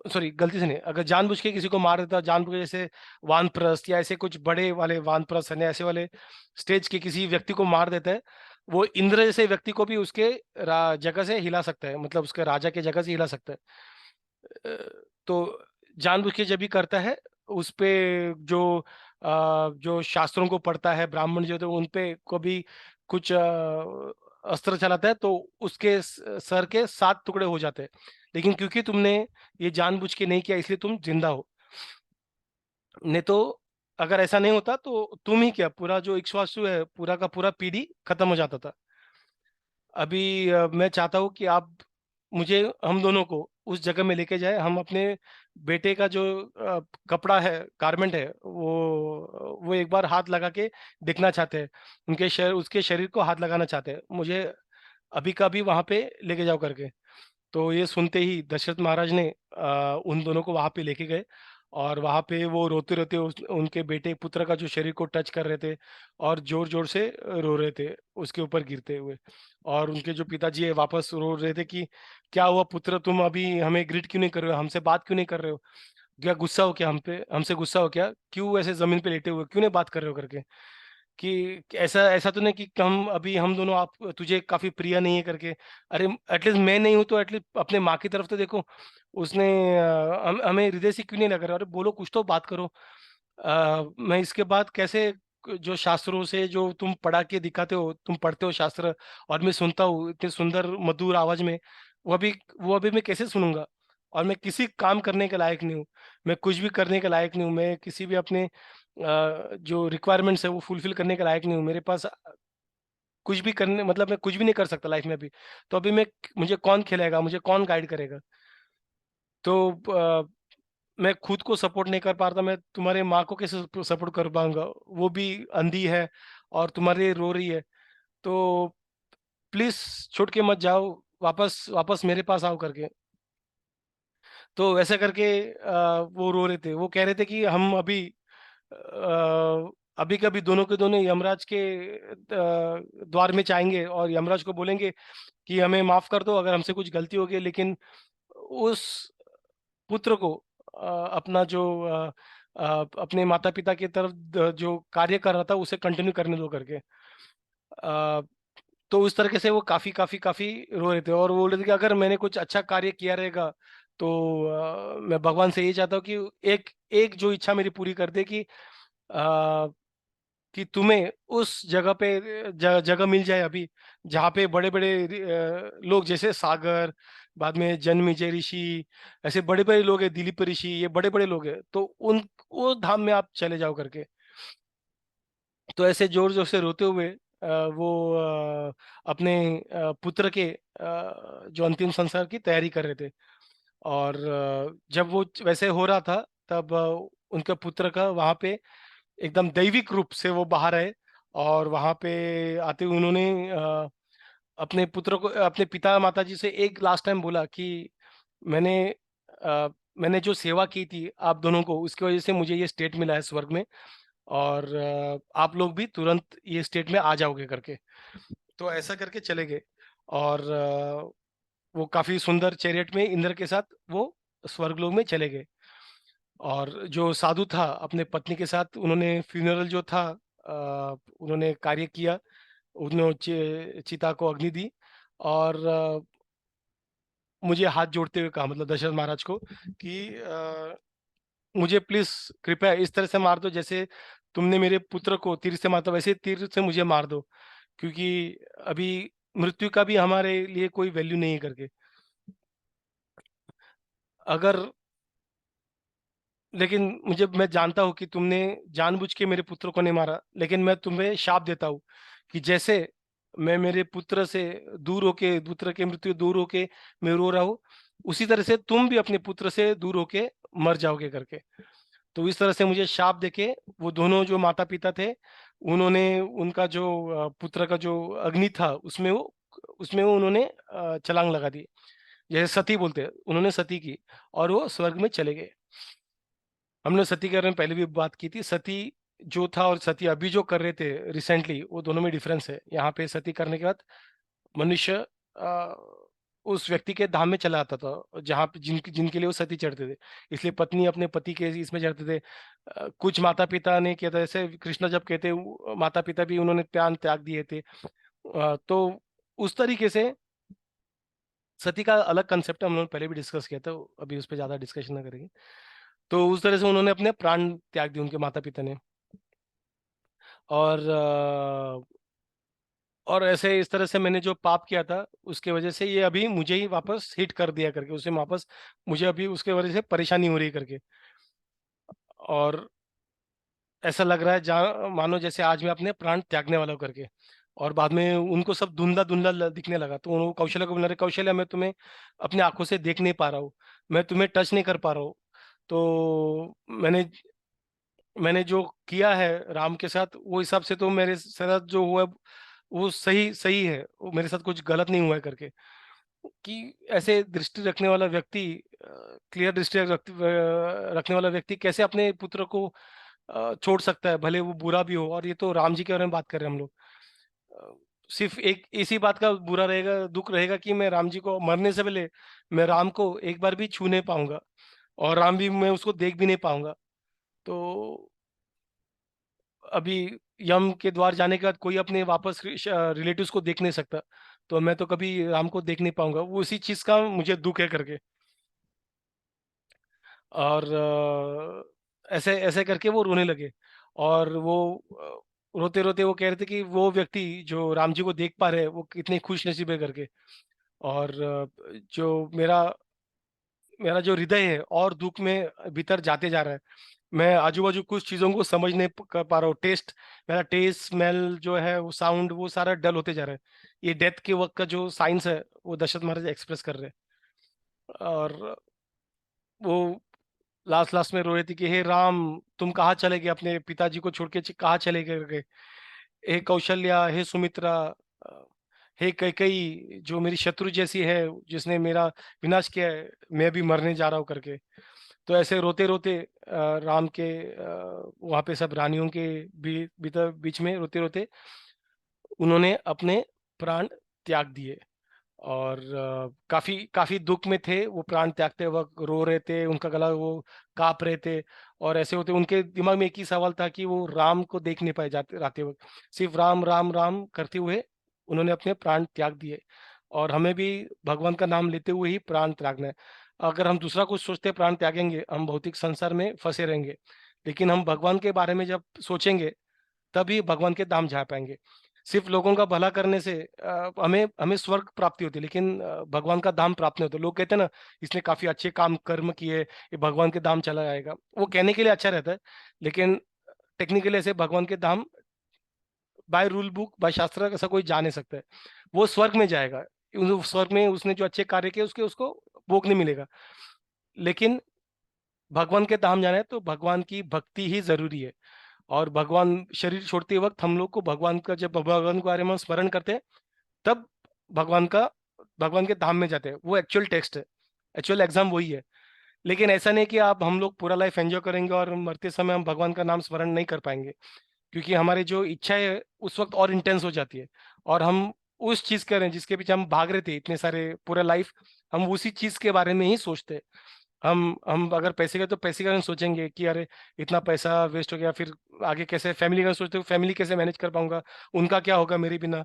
सॉरी गलती से नहीं, अगर जानबूझ के किसी को मार देता, जानबूझ के, जैसे वानप्रस्थ या ऐसे कुछ बड़े वाले वानप्रस्थ है ऐसे वाले स्टेज के किसी व्यक्ति को मार देता है, वो इंद्र जैसे व्यक्ति को भी उसके जगह से हिला सकता है, मतलब उसके राजा के जगह से हिला सकता है। तो जानबूझ के जब भी करता है, उस पे जो जो शास्त्रों को पढ़ता है ब्राह्मण जो, तो उन पे कभी कुछ अस्त्र चलाता है तो उसके सर के 7 टुकड़े हो जाते हैं। लेकिन क्योंकि तुमने ये जानबूझ के नहीं किया, इसलिए तुम जिंदा हो। नहीं तो अगर ऐसा नहीं होता तो तुम ही क्या, पूरा जो इक्ष्वाकु है पूरा का पूरा पीढ़ी खत्म हो जाता था। अभी मैं चाहता हूँ कि आप मुझे, हम दोनों को उस जगह में लेके जाए। हम अपने बेटे का जो कपड़ा है, गारमेंट है, वो एक बार हाथ लगा के देखना चाहते हैं, उनके शरीर, उसके शरीर को हाथ लगाना चाहते हैं, मुझे अभी का अभी वहां पे लेके जाओ करके। तो ये सुनते ही दशरथ महाराज ने उन दोनों को वहां पे लेके गए, और वहां पे वो रोते रोते उनके बेटे पुत्र का जो शरीर को टच कर रहे थे, और जोर जोर से रो रहे थे उसके ऊपर गिरते हुए। और उनके जो पिताजी है वापस रो रहे थे कि क्या हुआ पुत्र, तुम अभी हमें ग्रीट क्यों नहीं कर रहे हो, हमसे बात क्यों नहीं कर रहे हो, क्या गुस्सा हो क्या हम पे, हमसे गुस्सा हो क्या, क्यों ऐसे जमीन पे लेटे हुए, क्यों नहीं बात कर रहे हो करके। कि ऐसा ऐसा तो नहीं कि हम अभी, हम दोनों, आप तुझे काफी प्रिय नहीं है करके। अरे एटलीस्ट मैं नहीं हूं तो एटलीस्ट अपने माँ की तरफ तो देखो। उसने हमें हृदय से क्यों नहीं लग रहा, अरे बोलो कुछ तो बात करो। मैं इसके बाद कैसे, जो शास्त्रों से जो तुम पढ़ा के दिखाते हो, तुम पढ़ते हो शास्त्र, और मैं सुनता हूँ इतने सुंदर मधुर आवाज में, वो अभी मैं कैसे सुनूंगा। और मैं किसी काम करने के लायक नहीं हूँ, मैं कुछ भी करने के लायक नहीं हूँ, मैं किसी भी अपने जो रिक्वायरमेंट्स है वो फुलफिल करने के लायक नहीं हूँ, मेरे पास कुछ भी करने, मतलब मैं कुछ भी नहीं कर सकता लाइफ में अभी। तो अभी मैं, मुझे कौन खिलाएगा, मुझे कौन गाइड करेगा। तो मैं खुद को सपोर्ट नहीं कर पा रहा, मैं तुम्हारे माँ को कैसे सपोर्ट कर पाऊंगा, वो भी अंधी है और तुम्हारे लिए रो रही है। तो प्लीज छोड़ के मत जाओ, वापस वापस मेरे पास आओ करके। तो वैसे करके वो रो रहे थे, वो कह रहे थे कि हम अभी अभी कभी दोनों के दोनों यमराज के द्वार में जाएंगे और यमराज को बोलेंगे कि हमें माफ कर दो अगर हमसे कुछ गलती हो गई, लेकिन उस पुत्र को अपना जो अपने माता पिता की तरफ जो कार्य कर रहा था उसे कंटिन्यू करने दो करके। अ, तो उस तरीके से वो काफी काफी काफी रो रहे थे, और वो बोल रहे थे कि अगर मैंने कुछ अच्छा कार्य किया रहेगा तो मैं भगवान से ये चाहता हूँ कि एक एक जो इच्छा मेरी पूरी कर दे, कि तुम्हें उस जगह पे जगह मिल जाए अभी, जहाँ पे बड़े बड़े लोग जैसे सागर, बाद में जन्मेजय ऋषि, ऐसे बड़े बड़े लोग हैं, दिलीप ऋषि, ये बड़े बड़े लोग हैं, तो उन वो धाम में आप चले जाओ करके। तो ऐसे जोर जोर से रोते हुए वो अपने पुत्र के जो अंतिम संस्कार की तैयारी कर रहे थे। और जब वो वैसे हो रहा था, तब उनके पुत्र का वहां पे एकदम दैविक रूप से वो बाहर आए, और वहां पे आते हुए उन्होंने अपने पुत्र को, अपने पिता माता जी से एक लास्ट टाइम बोला कि मैंने अ, मैंने जो सेवा की थी आप दोनों को, उसकी वजह से मुझे ये स्टेट मिला है स्वर्ग में, और आप लोग भी तुरंत ये स्टेट में आ जाओगे करके। तो ऐसा करके चले गए, और वो काफी सुंदर चैरियट में इंद्र के साथ वो स्वर्गलोक में चले गए। और जो साधु था अपने पत्नी के साथ, उन्होंने फ्यूनरल जो था उन्होंने कार्य किया, उन्होंने चिता को अग्नि दी, और मुझे हाथ जोड़ते हुए कहा, मतलब दशरथ महाराज को, कि मुझे प्लीज कृपया इस तरह से मार दो जैसे तुमने मेरे पुत्र को तीर से मारता, वैसे तीर से मुझे मार दो, क्योंकि अभी मृत्यु का भी हमारे लिए कोई वैल्यू नहीं है करके। अगर, लेकिन मुझे, मैं जानता हूँ कि तुमने जानबूझ के मेरे पुत्र को नहीं मारा, लेकिन मैं तुम्हें शाप देता हूँ कि जैसे मैं मेरे पुत्र से दूर होके, पुत्र के मृत्यु दूर होके मैं रो रहा हूँ, उसी तरह से तुम भी अपने पुत्र से दूर होके मर जाओगे करके। तो इस तरह से मुझे शाप देके वो दोनों जो माता पिता थे, उन्होंने उनका जो पुत्र का जो अग्नि था उसमें वो उन्होंने छलांग लगा दी। जैसे सती बोलते हैं, उन्होंने सती की और वो स्वर्ग में चले गए। हमने सती के बारे में पहले भी बात की थी। सती जो था और सती अभी जो कर रहे थे रिसेंटली, वो दोनों में डिफरेंस है। यहाँ पे सती करने के बाद मनुष्य अ, उस व्यक्ति के धाम में चला आता था जहाँ पे जिनके लिए वो सती चढ़ते थे। इसलिए पत्नी अपने पति के इसमें चढ़ते थे। कुछ माता पिता ने किया था, जैसे कृष्ण जब कहते, माता पिता भी उन्होंने प्राण त्याग दिए थे। तो उस तरीके से सती का अलग कंसेप्ट है, हम लोगों ने पहले भी डिस्कस किया था, अभी उस पर ज्यादा डिस्कशन ना करेंगे। तो उस तरह से उन्होंने अपने प्राण त्याग दिए, उनके माता पिता ने। और और ऐसे इस तरह से मैंने जो पाप किया था उसके वजह से ये अभी मुझे ही वापस हिट कर दिया करके, उसे वापस मुझे अभी उसके वजह से परेशानी हो रही करके। और ऐसा लग रहा है जहाँ मानो जैसे आज मैं अपने प्राण त्यागने वाला हूँ करके। और बाद में उनको सब धुंधला धुंधला दिखने लगा, तो उन्होंने कौशल्या को बोला, "अरे कौशल्या, मैं तुम्हें अपने आंखों से देख नहीं पा रहा हूँ, मैं तुम्हें टच नहीं कर पा रहा हूँ। तो मैंने मैंने जो किया है राम के साथ, वो हिसाब से तो मेरे साथ जो हुआ है, वो सही सही है, वो मेरे साथ कुछ गलत नहीं हुआ है करके। कि ऐसे दृष्टि रखने वाला व्यक्ति, क्लियर दृष्टि रखने वाला व्यक्ति कैसे अपने पुत्र को छोड़ सकता है, भले वो बुरा भी हो। और ये तो राम जी के बारे में बात कर रहे हैं हम लोग। अ, सिर्फ एक इसी बात का बुरा रहेगा, दुख रहेगा कि मैं राम जी को मरने से पहले मैं राम को एक बार भी छू नहीं पाऊंगा, और राम भी मैं उसको देख भी नहीं पाऊंगा। तो अभी यम के द्वार जाने के बाद कोई अपने वापस रिलेटिव्स को देख नहीं सकता, तो मैं तो कभी राम को देख नहीं पाऊंगा। वो उसी चीज का मुझे दुख है करके। और ऐसे ऐसे करके वो रोने लगे। और वो रोते रोते वो कह रहे थे कि वो व्यक्ति जो राम जी को देख पा रहे हैं वो कितने खुश नसीब है करके। और जो मेरा मेरा जो हृदय है और दुख में भीतर जाते जा रहा है। मैं आजू बाजू कुछ चीजों को समझ नहीं कर पा रहा हूँ। मेरा टेस्ट स्मेल जो है, वो साउंड, वो सारा डल होते जा रहा है। ये डेथ के वक्त का जो साइंस है वो दशरथ महाराज एक्सप्रेस कर रहे हैं। और वो लास्ट लास्ट में रो रही थी कि हे राम, तुम कहाँ चले गए, अपने पिताजी को छोड़ के कहाँ चले गए। हे कौशल्या, हे सुमित्रा, अ, हे कैकेयी जो मेरी शत्रु जैसी है, जिसने मेरा विनाश किया है, मैं भी मरने जा रहा हूँ करके। तो ऐसे रोते रोते राम के वहां पे सब रानियों के बीच में रोते रोते उन्होंने अपने प्राण त्याग दिए। और काफी काफी दुख में थे वो, प्राण त्यागते वक्त रो रहे थे, उनका गला वो कांप रहे थे। और ऐसे होते उनके दिमाग में एक ही सवाल था कि वो राम को देख नहीं पाए जाते जाते वक्त। सिर्फ राम राम राम करते हुए उन्होंने अपने प्राण त्याग दिए। और हमें भी भगवान का नाम लेते हुए ही प्राण त्यागना है। अगर हम दूसरा कुछ सोचते प्राण त्यागेंगे, हम भौतिक संसार में फंसे रहेंगे। लेकिन हम भगवान के बारे में जब सोचेंगे, तभी भगवान के धाम जा पाएंगे। सिर्फ लोगों का भला करने से हमें हमें स्वर्ग प्राप्ति होती है, लेकिन भगवान का धाम प्राप्त नहीं होता। लोग कहते हैं ना, इसने काफी अच्छे काम कर्म किए, ये भगवान के धाम चला जाएगा। वो कहने के लिए अच्छा रहता है, लेकिन टेक्निकली ऐसे भगवान के धाम बाय रूल बुक, बाय शास्त्र ऐसा कोई जा नहीं सकता है। वो स्वर्ग में जाएगा, स्वर्ग में उसने जो अच्छे कार्य किए उसके उसको भोग नहीं मिलेगा। लेकिन भगवान के धाम जाना है तो भगवान की भक्ति ही जरूरी है। और भगवान शरीर छोड़ते वक्त हम लोग को भगवान का, जब भगवान के बारे में हम स्मरण करते हैं, तब भगवान का भगवान के धाम में जाते हैं। वो एक्चुअल टेक्स्ट है, एक्चुअल एग्जाम वही है। लेकिन ऐसा नहीं कि आप हम लोग पूरा लाइफ एंजॉय करेंगे और मरते समय हम भगवान का नाम स्मरण नहीं कर पाएंगे। क्योंकि हमारी जो इच्छा है उस वक्त और इंटेंस हो जाती है। और हम उस चीज करें जिसके पीछे हम भाग रहे थे इतने सारे पूरा लाइफ, हम उसी चीज के बारे में ही सोचते हैं। हम अगर पैसे का, तो पैसे का सोचेंगे कि अरे इतना पैसा वेस्ट हो गया, फिर आगे कैसे, फैमिली का सोचते हो फैमिली कैसे मैनेज कर पाऊंगा, उनका क्या होगा मेरे बिना।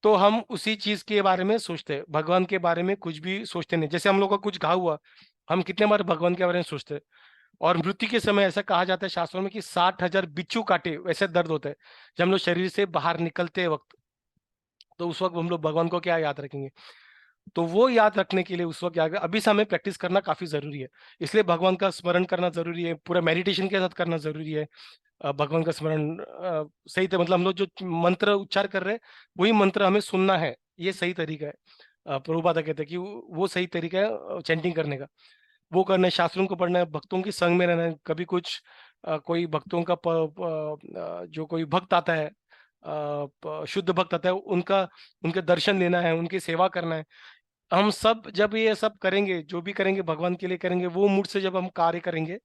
तो हम उसी चीज के बारे में सोचते हैं, भगवान के बारे में कुछ भी सोचते नहीं। जैसे हम लोग का कुछ घाव हुआ, हम कितने बार भगवान के बारे में सोचते हैं। और मृत्यु के समय ऐसा कहा जाता है शास्त्रों में कि 60,000 बिच्छू काटे वैसे दर्द होता है जब हम लोग शरीर से बाहर निकलते वक्त। तो उस वक्त हम लोग भगवान को क्या याद रखेंगे। तो वो याद रखने के लिए उस वक्त याद, अभी से हमें प्रैक्टिस करना काफी जरूरी है। इसलिए भगवान का स्मरण करना जरूरी है, पूरा मेडिटेशन के साथ करना जरूरी है। भगवान का स्मरण सही तो मतलब हम लोग जो मंत्र उच्चार कर रहे हैं वही मंत्र हमें सुनना है, ये सही तरीका है। प्रभुपादा कहते हैं कि वो सही तरीका है चैंटिंग करने का। वो करना है, शास्त्रों को पढ़ना है, भक्तों की संग में रहना है। कभी कुछ कोई भक्तों का जो कोई भक्त आता है, शुद्ध भक्त आता है, उनका उनके दर्शन लेना है, उनकी सेवा करना है। हम सब जब ये सब करेंगे, जो भी करेंगे भगवान के लिए करेंगे, वो मूड से जब हम कार्य करेंगे,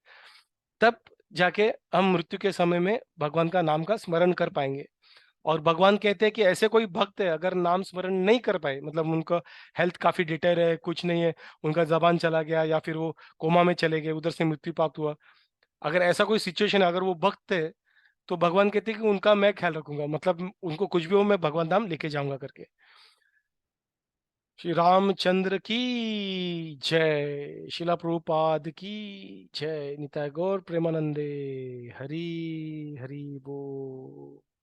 तब जाके हम मृत्यु के समय में भगवान का नाम का स्मरण कर पाएंगे। और भगवान कहते हैं कि ऐसे कोई भक्त है अगर नाम स्मरण नहीं कर पाए, मतलब उनका हेल्थ काफी डिटेर है, कुछ नहीं है, उनका जबान चला गया या फिर वो कोमा में चले गए, उधर से मृत्यु प्राप्त हुआ, अगर ऐसा कोई सिचुएशन है, अगर वो भक्त है, तो भगवान कहते हैं कि उनका मैं ख्याल रखूंगा, मतलब उनको कुछ भी हो मैं भगवान धाम लेके जाऊंगा करके। श्री रामचंद्र की जय, शिला प्रभुपाद की जय, निताय गौर प्रेमानंदे, हरि हरि बोल।